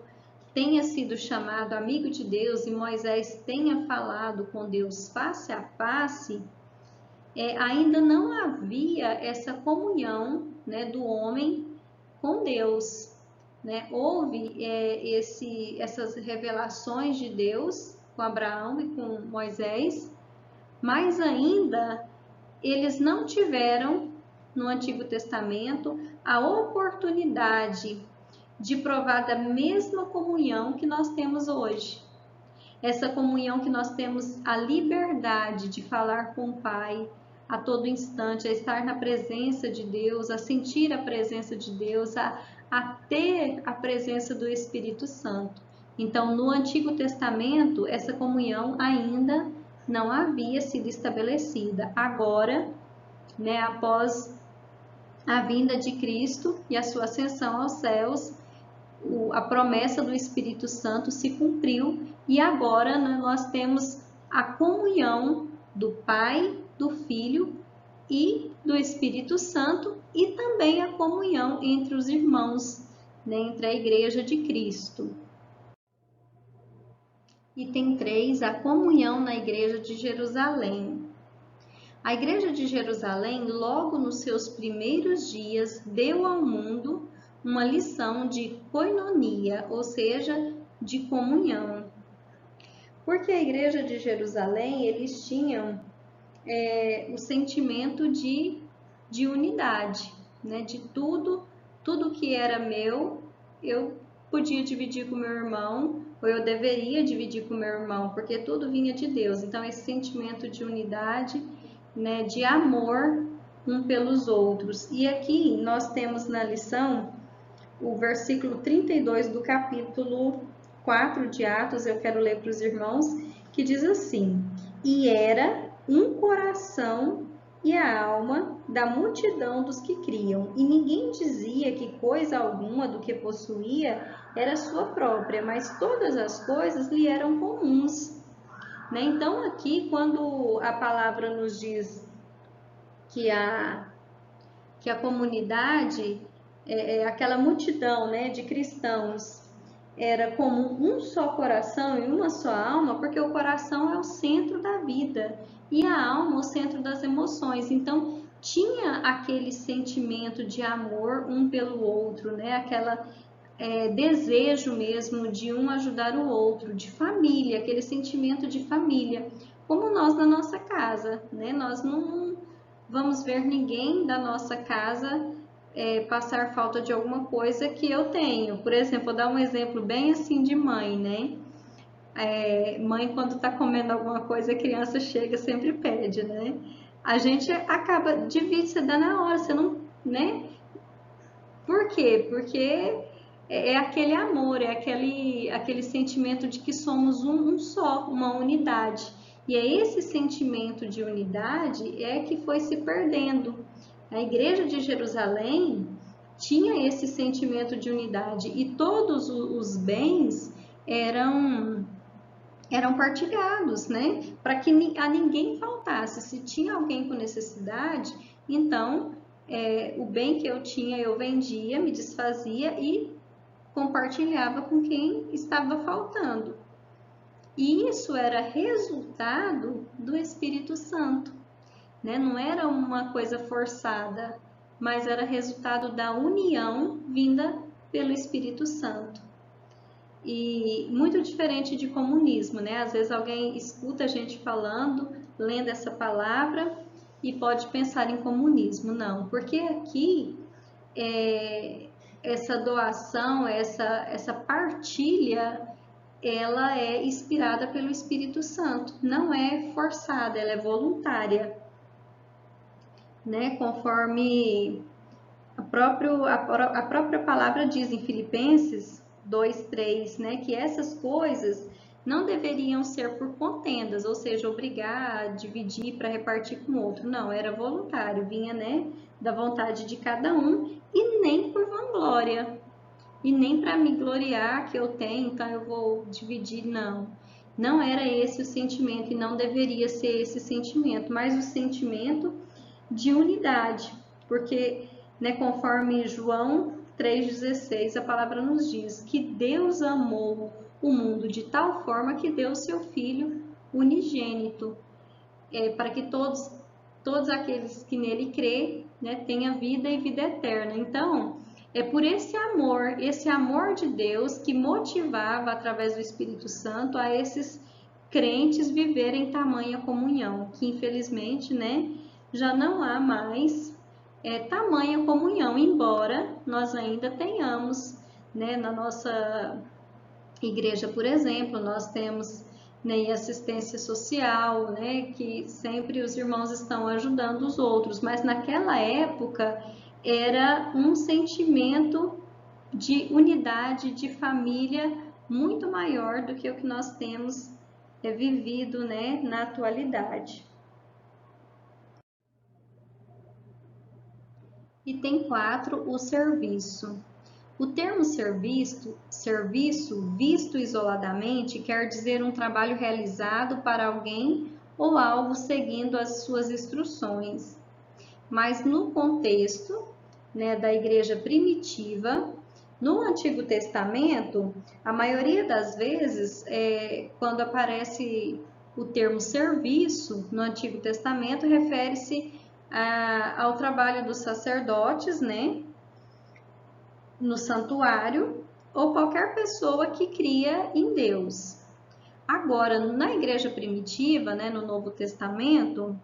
Speaker 2: tenha sido chamado amigo de Deus e Moisés tenha falado com Deus face a face, ainda não havia essa comunhão, né, do homem com Deus. Né? Houve essas revelações de Deus com Abraão e com Moisés, mas ainda eles não tiveram, no Antigo Testamento, a oportunidade de provar da mesma comunhão que nós temos hoje. Essa comunhão que nós temos a liberdade de falar com o Pai a todo instante, a estar na presença de Deus, a sentir a presença de Deus, a ter a presença do Espírito Santo. Então, no Antigo Testamento, essa comunhão ainda não havia sido estabelecida. Agora, né, após a vinda de Cristo e a sua ascensão aos céus, a promessa do Espírito Santo se cumpriu e agora, né, nós temos a comunhão do Pai, do Filho e do Espírito Santo e também a comunhão entre os irmãos, né, entre a Igreja de Cristo. Item 3, a comunhão na Igreja de Jerusalém. A Igreja de Jerusalém, logo nos seus primeiros dias, deu ao mundo uma lição de koinonia, ou seja, de comunhão. Porque a Igreja de Jerusalém, eles tinham o sentimento de unidade, né? De tudo que era meu, eu podia dividir com meu irmão, ou eu deveria dividir com meu irmão, porque tudo vinha de Deus. Então, esse sentimento de unidade, né, de amor um pelos outros. E aqui nós temos na lição o versículo 32 do capítulo 4 de Atos, eu quero ler para os irmãos, que diz assim: e era um coração e a alma da multidão dos que criam, e ninguém dizia que coisa alguma do que possuía era sua própria, mas todas as coisas lhe eram comuns. Né? Então aqui, quando a palavra nos diz que a comunidade, aquela multidão, né, de cristãos, era como um só coração e uma só alma, porque o coração é o centro da vida e a alma o centro das emoções. Então tinha aquele sentimento de amor um pelo outro, né? Aquela desejo mesmo de um ajudar o outro, de família, aquele sentimento de família, como nós na nossa casa, né? Nós não vamos ver ninguém da nossa casa passar falta de alguma coisa que eu tenho. Por exemplo, vou dar um exemplo bem assim de mãe, né? Mãe, quando tá comendo alguma coisa, a criança chega, sempre pede, né? A gente acaba, divide, você dá na hora, você não, né? Por quê? Porque é aquele amor, é aquele sentimento de que somos um só, uma unidade. E é esse sentimento de unidade que foi se perdendo. A Igreja de Jerusalém tinha esse sentimento de unidade e todos os bens eram partilhados, né? Para que a ninguém faltasse. Se tinha alguém com necessidade, então o bem que eu tinha eu vendia, me desfazia e compartilhava com quem estava faltando. E isso era resultado do Espírito Santo, né? Não era uma coisa forçada, mas era resultado da união vinda pelo Espírito Santo. E muito diferente de comunismo, né? Às vezes alguém escuta a gente falando, lendo essa palavra e pode pensar em comunismo. Não, porque aqui essa doação, essa partilha, ela é inspirada pelo Espírito Santo, não é forçada, ela é voluntária, né? Conforme a própria palavra diz em Filipenses 2:3, né? Que essas coisas não deveriam ser por contendas, ou seja, obrigar a dividir para repartir com o outro. Não, era voluntário, vinha, né, da vontade de cada um e nem por vanglória. E nem para me gloriar que eu tenho, então eu vou dividir, não. Não era esse o sentimento e não deveria ser esse sentimento, mas o sentimento de unidade. Porque, né, conforme João 3,16, a palavra nos diz que Deus amou o mundo de tal forma que deu seu Filho unigênito, para que todos aqueles que nele crê, né, tenham vida e vida eterna. Então, é por esse amor de Deus que motivava, através do Espírito Santo, a esses crentes viverem tamanha comunhão, que infelizmente, né, já não há mais tamanha comunhão, embora nós ainda tenhamos, né, na nossa igreja, por exemplo, nós temos, né, assistência social, né, que sempre os irmãos estão ajudando os outros, mas naquela época era um sentimento de unidade, de família muito maior do que o que nós temos vivido, né, na atualidade. Item 4, o serviço. O termo serviço, visto isoladamente, quer dizer um trabalho realizado para alguém ou algo seguindo as suas instruções. Mas no contexto, né, da igreja primitiva, no Antigo Testamento, a maioria das vezes, quando aparece o termo serviço no Antigo Testamento, refere-se ao trabalho dos sacerdotes, né, no santuário, ou qualquer pessoa que cria em Deus. Agora, na igreja primitiva, né, no Novo Testamento,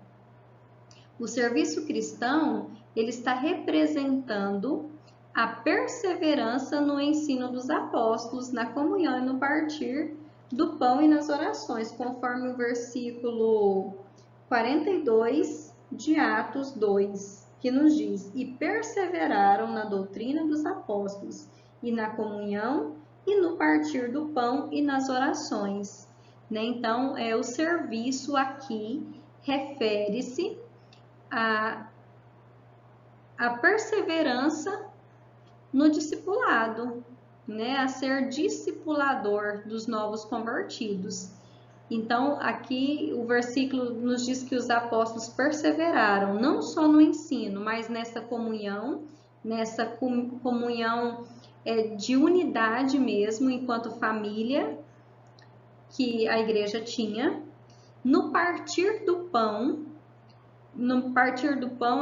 Speaker 2: o serviço cristão, ele está representando a perseverança no ensino dos apóstolos, na comunhão e no partir do pão e nas orações, conforme o versículo 42 de Atos 2, que nos diz: e perseveraram na doutrina dos apóstolos, e na comunhão, e no partir do pão e nas orações. Né? Então, o serviço aqui refere-se à perseverança no discipulado, né? A ser discipulador dos novos convertidos. Então, aqui o versículo nos diz que os apóstolos perseveraram, não só no ensino, mas nessa comunhão de unidade mesmo, enquanto família que a igreja tinha. No partir do pão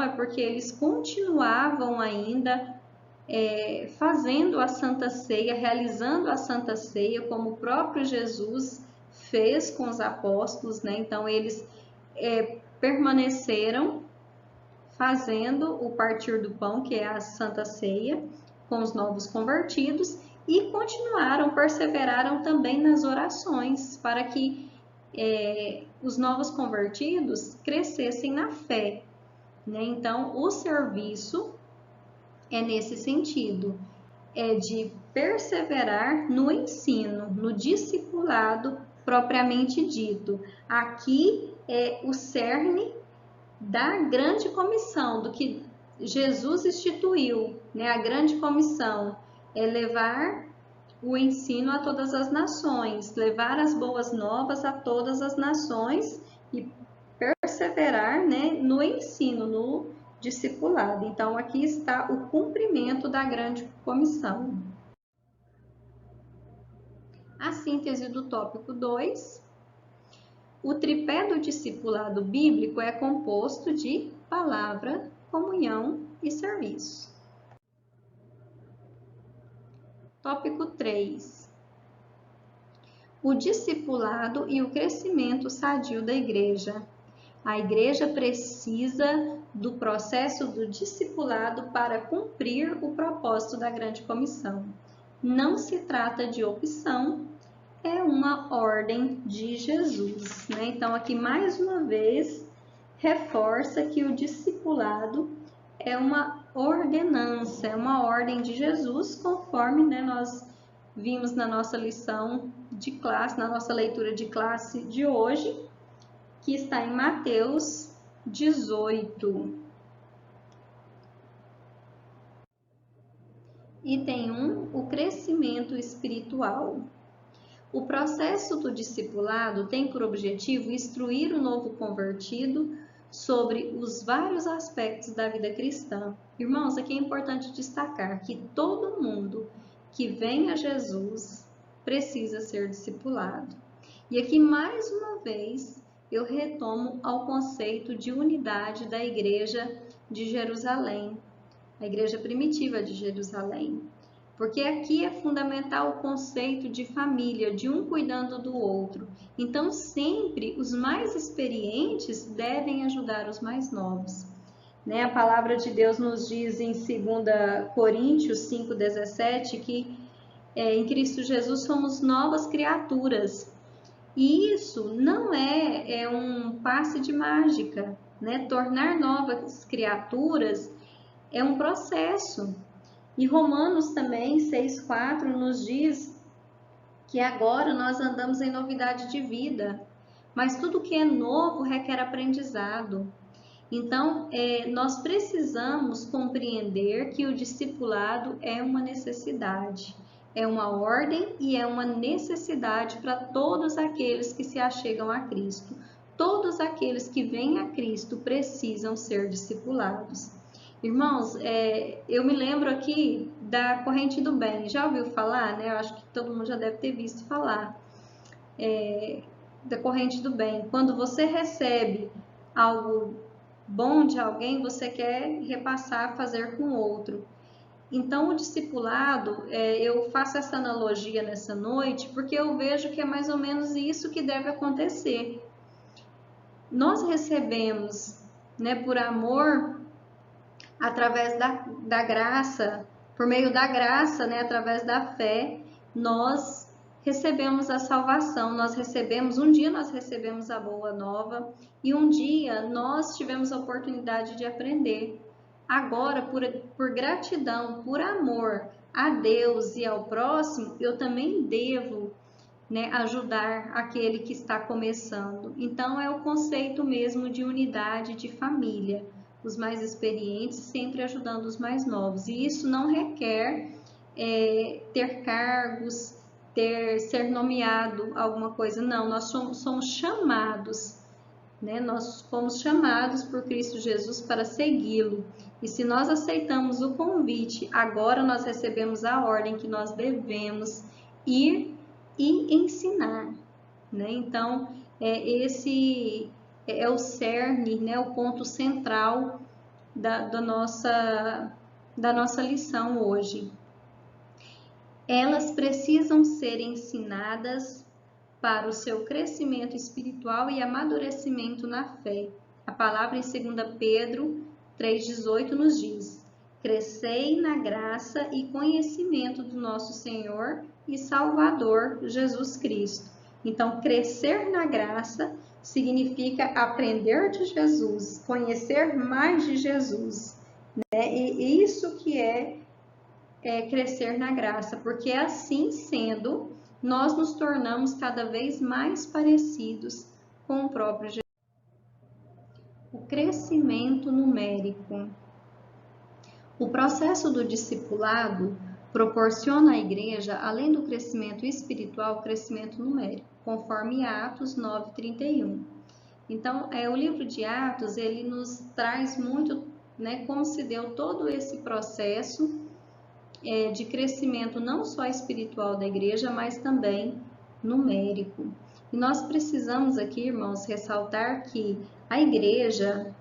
Speaker 2: é porque eles continuavam ainda fazendo a Santa Ceia, realizando a Santa Ceia, como o próprio Jesus fez com os apóstolos, né? Então, eles permaneceram fazendo o partir do pão, que é a Santa Ceia, com os novos convertidos, e perseveraram também nas orações, para que os novos convertidos crescessem na fé, né? Então, o serviço é nesse sentido, de perseverar no ensino, no discipulado propriamente dito. Aqui é o cerne da grande comissão, do que Jesus instituiu, né? A grande comissão é levar o ensino a todas as nações, levar as boas novas a todas as nações e perseverar, né, no ensino, no discipulado. Então, aqui está o cumprimento da grande comissão. A síntese do tópico 2. O tripé do discipulado bíblico é composto de palavra, comunhão e serviço. Tópico 3. O discipulado e o crescimento sadio da igreja. A igreja precisa do processo do discipulado para cumprir o propósito da grande comissão. Não se trata de opção, é uma ordem de Jesus, né? Então, aqui mais uma vez reforça que o discipulado é uma ordenança, é uma ordem de Jesus, conforme, né, nós vimos na nossa lição de classe, na nossa leitura de classe de hoje, que está em Mateus 18. Item 1, o crescimento espiritual. O processo do discipulado tem por objetivo instruir o novo convertido sobre os vários aspectos da vida cristã. Irmãos, aqui é importante destacar que todo mundo que vem a Jesus precisa ser discipulado. E aqui, mais uma vez, eu retomo ao conceito de unidade da igreja de Jerusalém, a igreja primitiva de Jerusalém. Porque aqui é fundamental o conceito de família, de um cuidando do outro. Então, sempre os mais experientes devem ajudar os mais novos. Né? A palavra de Deus nos diz em 2 Coríntios 5,17 que em Cristo Jesus somos novas criaturas. E isso não é um passe de mágica, né? Tornar novas criaturas é um processo. E Romanos também, 6,4, nos diz que agora nós andamos em novidade de vida, mas tudo que é novo requer aprendizado. Então, nós precisamos compreender que o discipulado é uma necessidade, é uma ordem e é uma necessidade para todos aqueles que se achegam a Cristo. Todos aqueles que vêm a Cristo precisam ser discipulados. Irmãos, eu me lembro aqui da corrente do bem. Já ouviu falar, né? Eu acho que todo mundo já deve ter visto falar da corrente do bem. Quando você recebe algo bom de alguém, você quer repassar, fazer com outro. Então, o discipulado, eu faço essa analogia nessa noite, porque eu vejo que é mais ou menos isso que deve acontecer. Nós recebemos, né, por amor, através da graça, por meio da graça, né, através da fé, nós recebemos a salvação, um dia nós recebemos a boa nova e um dia nós tivemos a oportunidade de aprender. Agora, por gratidão, por amor a Deus e ao próximo, eu também devo, né, ajudar aquele que está começando. Então, é o conceito mesmo de unidade de família. Os mais experientes sempre ajudando os mais novos. E isso não requer ter cargos, ser nomeado alguma coisa. Não, nós somos chamados, né? Nós fomos chamados por Cristo Jesus para segui-lo. E se nós aceitamos o convite, agora nós recebemos a ordem que nós devemos ir e ensinar, né? Então, esse é o cerne, né? O ponto central da nossa lição hoje. Elas precisam ser ensinadas para o seu crescimento espiritual e amadurecimento na fé. A palavra em 2 Pedro 3,18 nos diz: crescei na graça e conhecimento do nosso Senhor e Salvador Jesus Cristo. Então, crescer na graça significa aprender de Jesus, conhecer mais de Jesus, né? E isso que é crescer na graça, porque assim sendo, nós nos tornamos cada vez mais parecidos com o próprio Jesus. O crescimento numérico. O processo do discipulado proporciona à igreja, além do crescimento espiritual, o crescimento numérico, conforme Atos 9:31. Então, o livro de Atos, ele nos traz muito, né, como se deu todo esse processo de crescimento não só espiritual da igreja, mas também numérico. E nós precisamos aqui, irmãos, ressaltar que a igreja,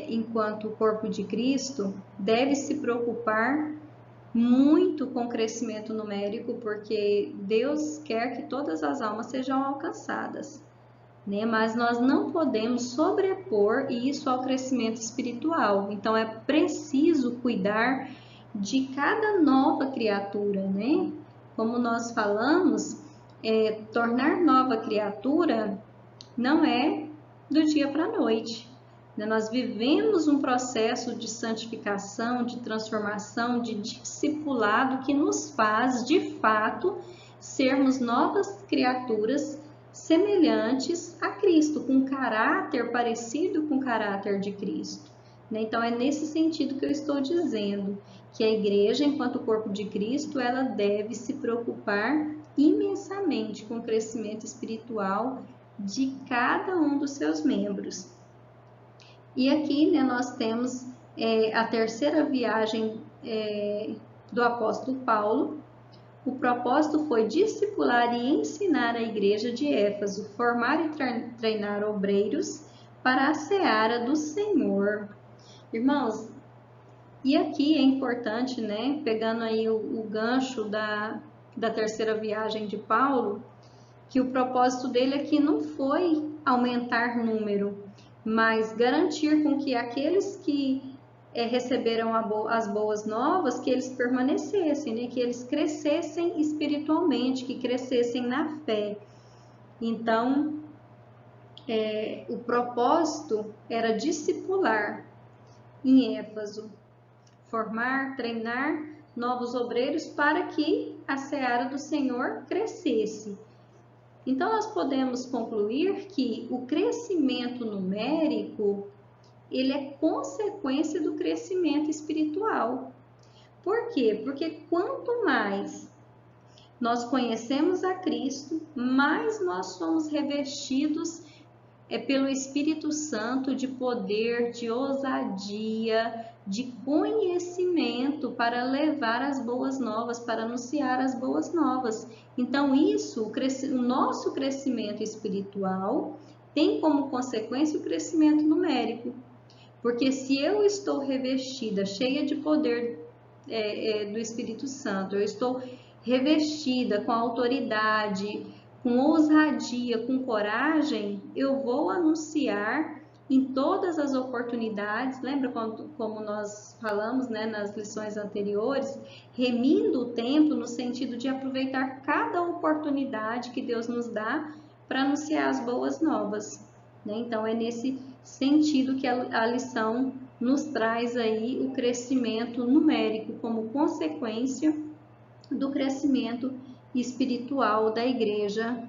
Speaker 2: enquanto corpo de Cristo, deve se preocupar muito com o crescimento numérico, porque Deus quer que todas as almas sejam alcançadas, né? Mas nós não podemos sobrepor isso ao crescimento espiritual. Então, é preciso cuidar de cada nova criatura, né? Como nós falamos, tornar nova criatura não é do dia para a noite. Nós vivemos um processo de santificação, de transformação, de discipulado que nos faz, de fato, sermos novas criaturas semelhantes a Cristo, com caráter parecido com o caráter de Cristo. Então, é nesse sentido que eu estou dizendo que a igreja, enquanto corpo de Cristo, ela deve se preocupar imensamente com o crescimento espiritual de cada um dos seus membros. E aqui, né, nós temos a terceira viagem do apóstolo Paulo. O propósito foi discipular e ensinar a igreja de Éfeso, formar e treinar obreiros para a seara do Senhor. Irmãos, e aqui é importante, né, pegando aí o gancho da terceira viagem de Paulo, que o propósito dele aqui não foi aumentar número, mas garantir com que aqueles que receberam as boas novas, que eles permanecessem, né? Que eles crescessem espiritualmente, que crescessem na fé. Então, o propósito era discipular em Éfeso, formar, treinar novos obreiros para que a seara do Senhor crescesse. Então, nós podemos concluir que o crescimento numérico, ele é consequência do crescimento espiritual. Por quê? Porque quanto mais nós conhecemos a Cristo, mais nós somos revestidos pelo Espírito Santo de poder, de ousadia, de conhecimento para levar as boas novas, para anunciar as boas novas. Então, o nosso crescimento espiritual tem como consequência o crescimento numérico. Porque se eu estou revestida, cheia de poder do Espírito Santo, eu estou revestida com autoridade, com ousadia, com coragem, eu vou anunciar em todas as oportunidades. Lembra como nós falamos, né, nas lições anteriores, remindo o tempo no sentido de aproveitar cada oportunidade que Deus nos dá para anunciar as boas novas, né? Então é nesse sentido que a lição nos traz aí o crescimento numérico como consequência do crescimento espiritual da igreja.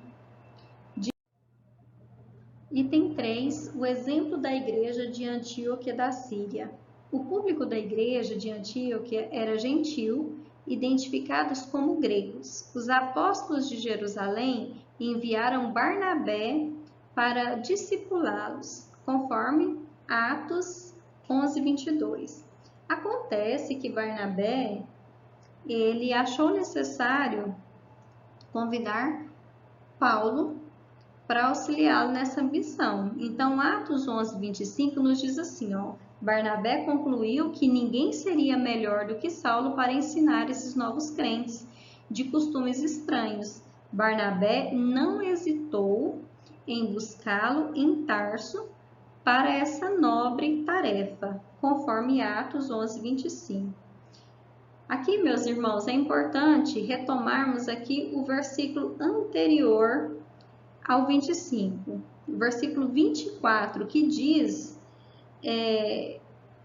Speaker 2: Item 3, o exemplo da igreja de Antioquia da Síria. O público da igreja de Antioquia era gentil, identificados como gregos. Os apóstolos de Jerusalém enviaram Barnabé para discipulá-los, conforme Atos 11:22. Acontece que Barnabé, ele achou necessário convidar Paulo para auxiliá-lo nessa missão. Então, Atos 11:25 nos diz assim, Barnabé concluiu que ninguém seria melhor do que Saulo para ensinar esses novos crentes de costumes estranhos. Barnabé não hesitou em buscá-lo em Tarso para essa nobre tarefa, conforme Atos 11:25. Aqui, meus irmãos, é importante retomarmos aqui o versículo anterior ao 25, versículo 24, que diz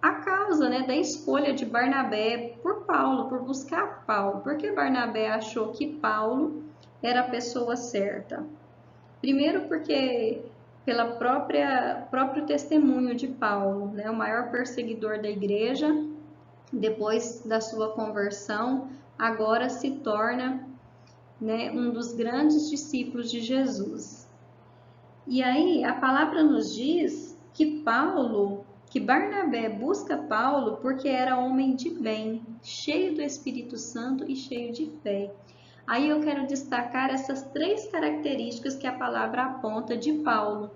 Speaker 2: a causa, né, da escolha de Barnabé por Paulo, por buscar Paulo. Porque Barnabé achou que Paulo era a pessoa certa? Primeiro porque pelo próprio testemunho de Paulo, né, o maior perseguidor da igreja, depois da sua conversão, agora se torna, né, um dos grandes discípulos de Jesus. E aí a palavra nos diz que Barnabé busca Paulo porque era homem de bem, cheio do Espírito Santo e cheio de fé. Aí eu quero destacar essas 3 características que a palavra aponta de Paulo.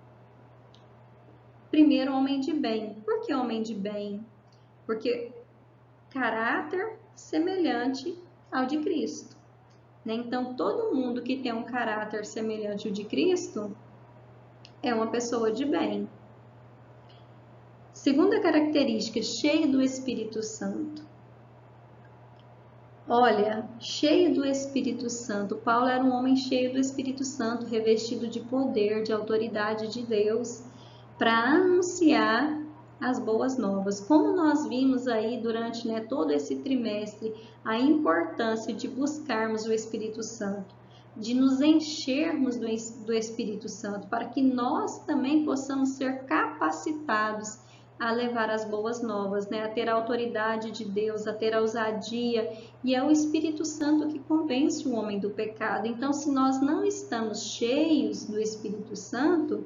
Speaker 2: Primeiro, homem de bem. Por que homem de bem? Porque caráter semelhante ao de Cristo. Então, todo mundo que tem um caráter semelhante ao de Cristo é uma pessoa de bem. Segunda característica, cheio do Espírito Santo. Olha, cheio do Espírito Santo. Paulo era um homem cheio do Espírito Santo, revestido de poder, de autoridade de Deus, para anunciar as boas novas. Como nós vimos aí durante, né, todo esse trimestre, a importância de buscarmos o Espírito Santo, de nos enchermos do Espírito Santo, para que nós também possamos ser capacitados a levar as boas novas, né, a ter a autoridade de Deus, a ter a ousadia, e é o Espírito Santo que convence o homem do pecado. Então, se nós não estamos cheios do Espírito Santo,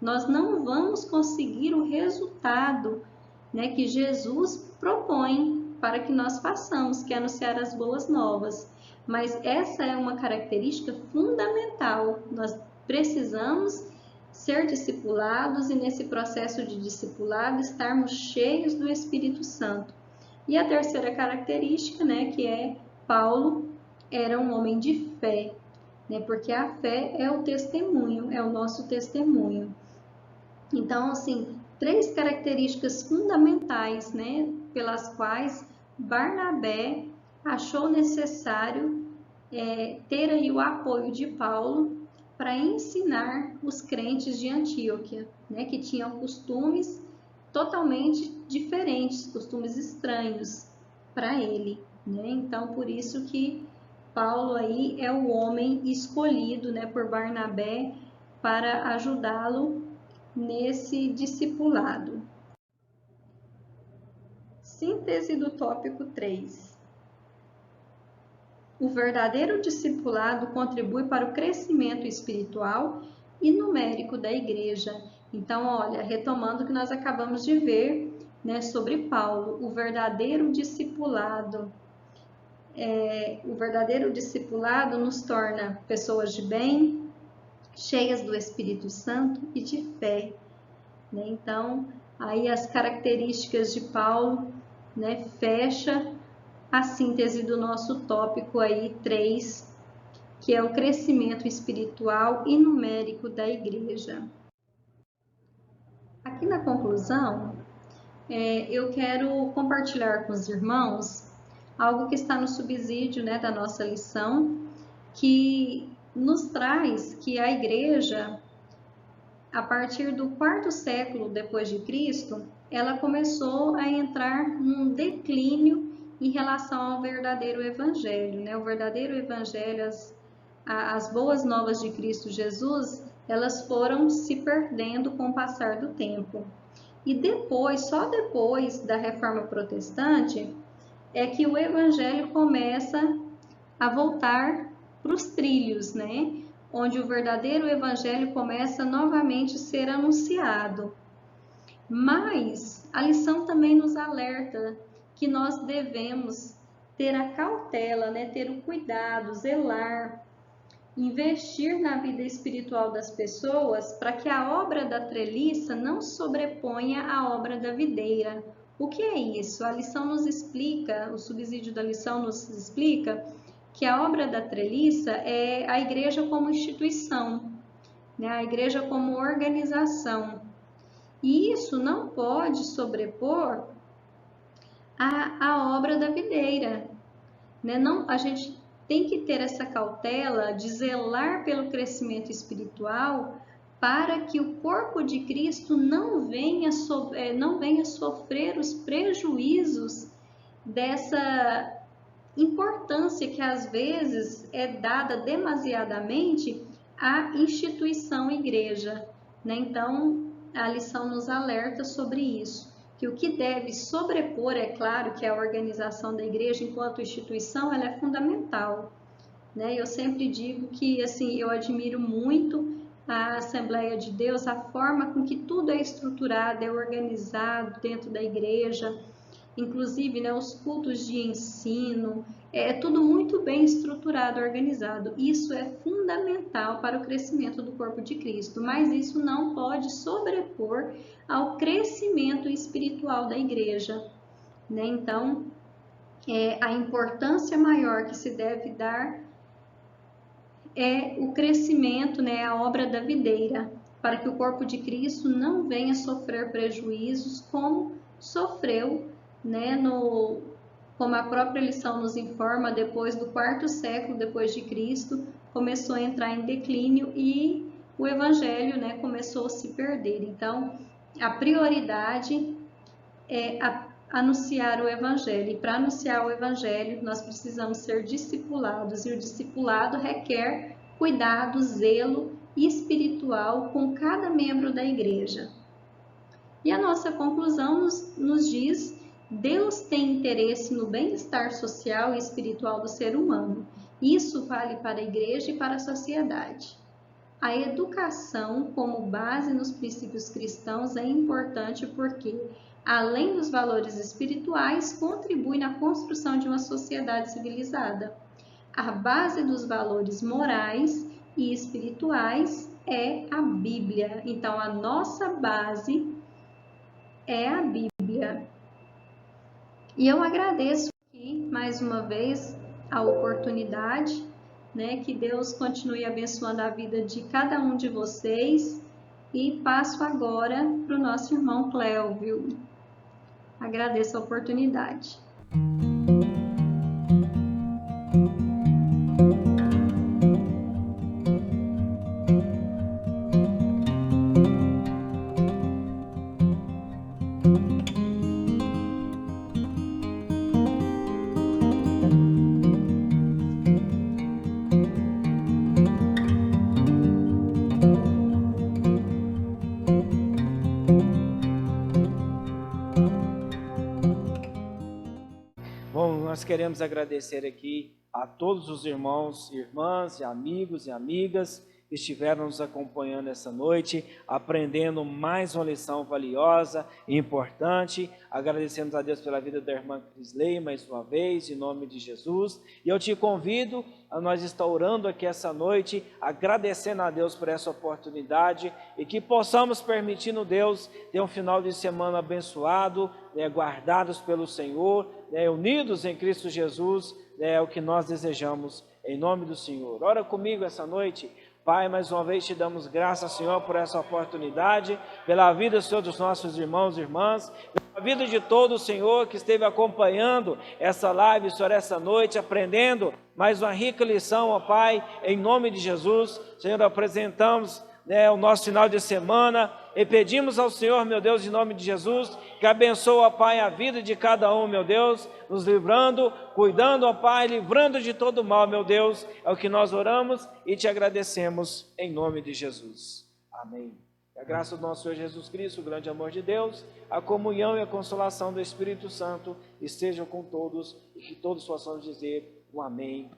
Speaker 2: nós não vamos conseguir o resultado, né, que Jesus propõe para que nós façamos, que é anunciar as boas novas. Mas essa é uma característica fundamental. Nós precisamos ser discipulados e nesse processo de discipulado estarmos cheios do Espírito Santo. E a terceira característica, né, que é Paulo era um homem de fé, né, porque a fé é o testemunho, é o nosso testemunho. Então, assim, 3 características fundamentais, né, pelas quais Barnabé achou necessário ter aí o apoio de Paulo para ensinar os crentes de Antioquia, né, que tinham costumes totalmente diferentes, costumes estranhos para ele, né? Então, por isso que Paulo aí é o homem escolhido, né, por Barnabé para ajudá-lo nesse discipulado. Síntese do tópico 3. O verdadeiro discipulado contribui para o crescimento espiritual e numérico da igreja. Então, olha, retomando o que nós acabamos de ver, né, sobre Paulo, o verdadeiro discipulado. O verdadeiro discipulado nos torna pessoas de bem, cheias do Espírito Santo e de fé, né? Então, aí as características de Paulo, né, fecha a síntese do nosso tópico aí 3, que é o crescimento espiritual e numérico da igreja. Aqui na conclusão, eu quero compartilhar com os irmãos algo que está no subsídio, né, da nossa lição, que nos traz que a igreja, a partir do 4º século depois de Cristo, ela começou a entrar num declínio em relação ao verdadeiro evangelho, né? O verdadeiro evangelho, as boas novas de Cristo Jesus, elas foram se perdendo com o passar do tempo. E depois, só depois da Reforma Protestante, é que o evangelho começa a voltar para os trilhos, né? Onde o verdadeiro evangelho começa novamente a ser anunciado. Mas a lição também nos alerta que nós devemos ter a cautela, né? Ter o cuidado, zelar, investir na vida espiritual das pessoas para que a obra da treliça não sobreponha a obra da videira. O que é isso? A lição nos explica, o subsídio da lição nos explica que a obra da treliça é a igreja como instituição, né? A igreja como organização. E isso não pode sobrepor a obra da videira, né? Não, a gente tem que ter essa cautela de zelar pelo crescimento espiritual para que o corpo de Cristo não venha sofrer os prejuízos dessa importância que às vezes é dada demasiadamente à instituição igreja, né? Então, a lição nos alerta sobre isso, que o que deve sobrepor, é claro que a organização da igreja enquanto instituição, ela é fundamental, né? Eu sempre digo que, assim, eu admiro muito a Assembleia de Deus, a forma com que tudo é estruturado, é organizado dentro da igreja, inclusive, né, os cultos de ensino, é tudo muito bem estruturado, organizado. Isso é fundamental para o crescimento do corpo de Cristo, mas isso não pode sobrepor ao crescimento espiritual da igreja, né? Então, a importância maior que se deve dar é o crescimento, né, a obra da videira, para que o corpo de Cristo não venha sofrer prejuízos como sofreu, né, como a própria lição nos informa, depois do 4º século depois de Cristo, começou a entrar em declínio e o evangelho, né, começou a se perder. Então, a prioridade é anunciar o evangelho, e para anunciar o evangelho nós precisamos ser discipulados, e o discipulado requer cuidado, zelo espiritual com cada membro da igreja. E a nossa conclusão nos diz: Deus tem interesse no bem-estar social e espiritual do ser humano. Isso vale para a igreja e para a sociedade. A educação como base nos princípios cristãos é importante porque, além dos valores espirituais, contribui na construção de uma sociedade civilizada. A base dos valores morais e espirituais é a Bíblia. Então, a nossa base é a Bíblia. E eu agradeço aqui mais uma vez a oportunidade, né? Que Deus continue abençoando a vida de cada um de vocês. E passo agora para o nosso irmão Clévio. Agradeço a oportunidade.
Speaker 1: Bom, nós queremos agradecer aqui a todos os irmãos, irmãs, e amigos e amigas que estiveram nos acompanhando essa noite, aprendendo mais uma lição valiosa e importante. Agradecemos a Deus pela vida da irmã Crisley mais uma vez, em nome de Jesus. E eu te convido a nós estar orando aqui essa noite, agradecendo a Deus por essa oportunidade e que possamos, permitindo Deus, ter um final de semana abençoado, guardados pelo Senhor, unidos em Cristo Jesus, é o que nós desejamos, em nome do Senhor. Ora comigo essa noite. Pai, mais uma vez te damos graças, Senhor, por essa oportunidade, pela vida, Senhor, dos nossos irmãos e irmãs, pela vida de todo o Senhor que esteve acompanhando essa live, Senhor, essa noite, aprendendo mais uma rica lição, ó Pai, em nome de Jesus. Senhor, apresentamos o nosso final de semana e pedimos ao Senhor, meu Deus, em nome de Jesus, que abençoe, ó Pai, a vida de cada um, meu Deus, nos livrando, cuidando, ó Pai, livrando de todo mal, meu Deus, é o que nós oramos e te agradecemos em nome de Jesus. Amém. Que a graça do nosso Senhor Jesus Cristo, o grande amor de Deus, a comunhão e a consolação do Espírito Santo estejam com todos e que todos possamos dizer um amém.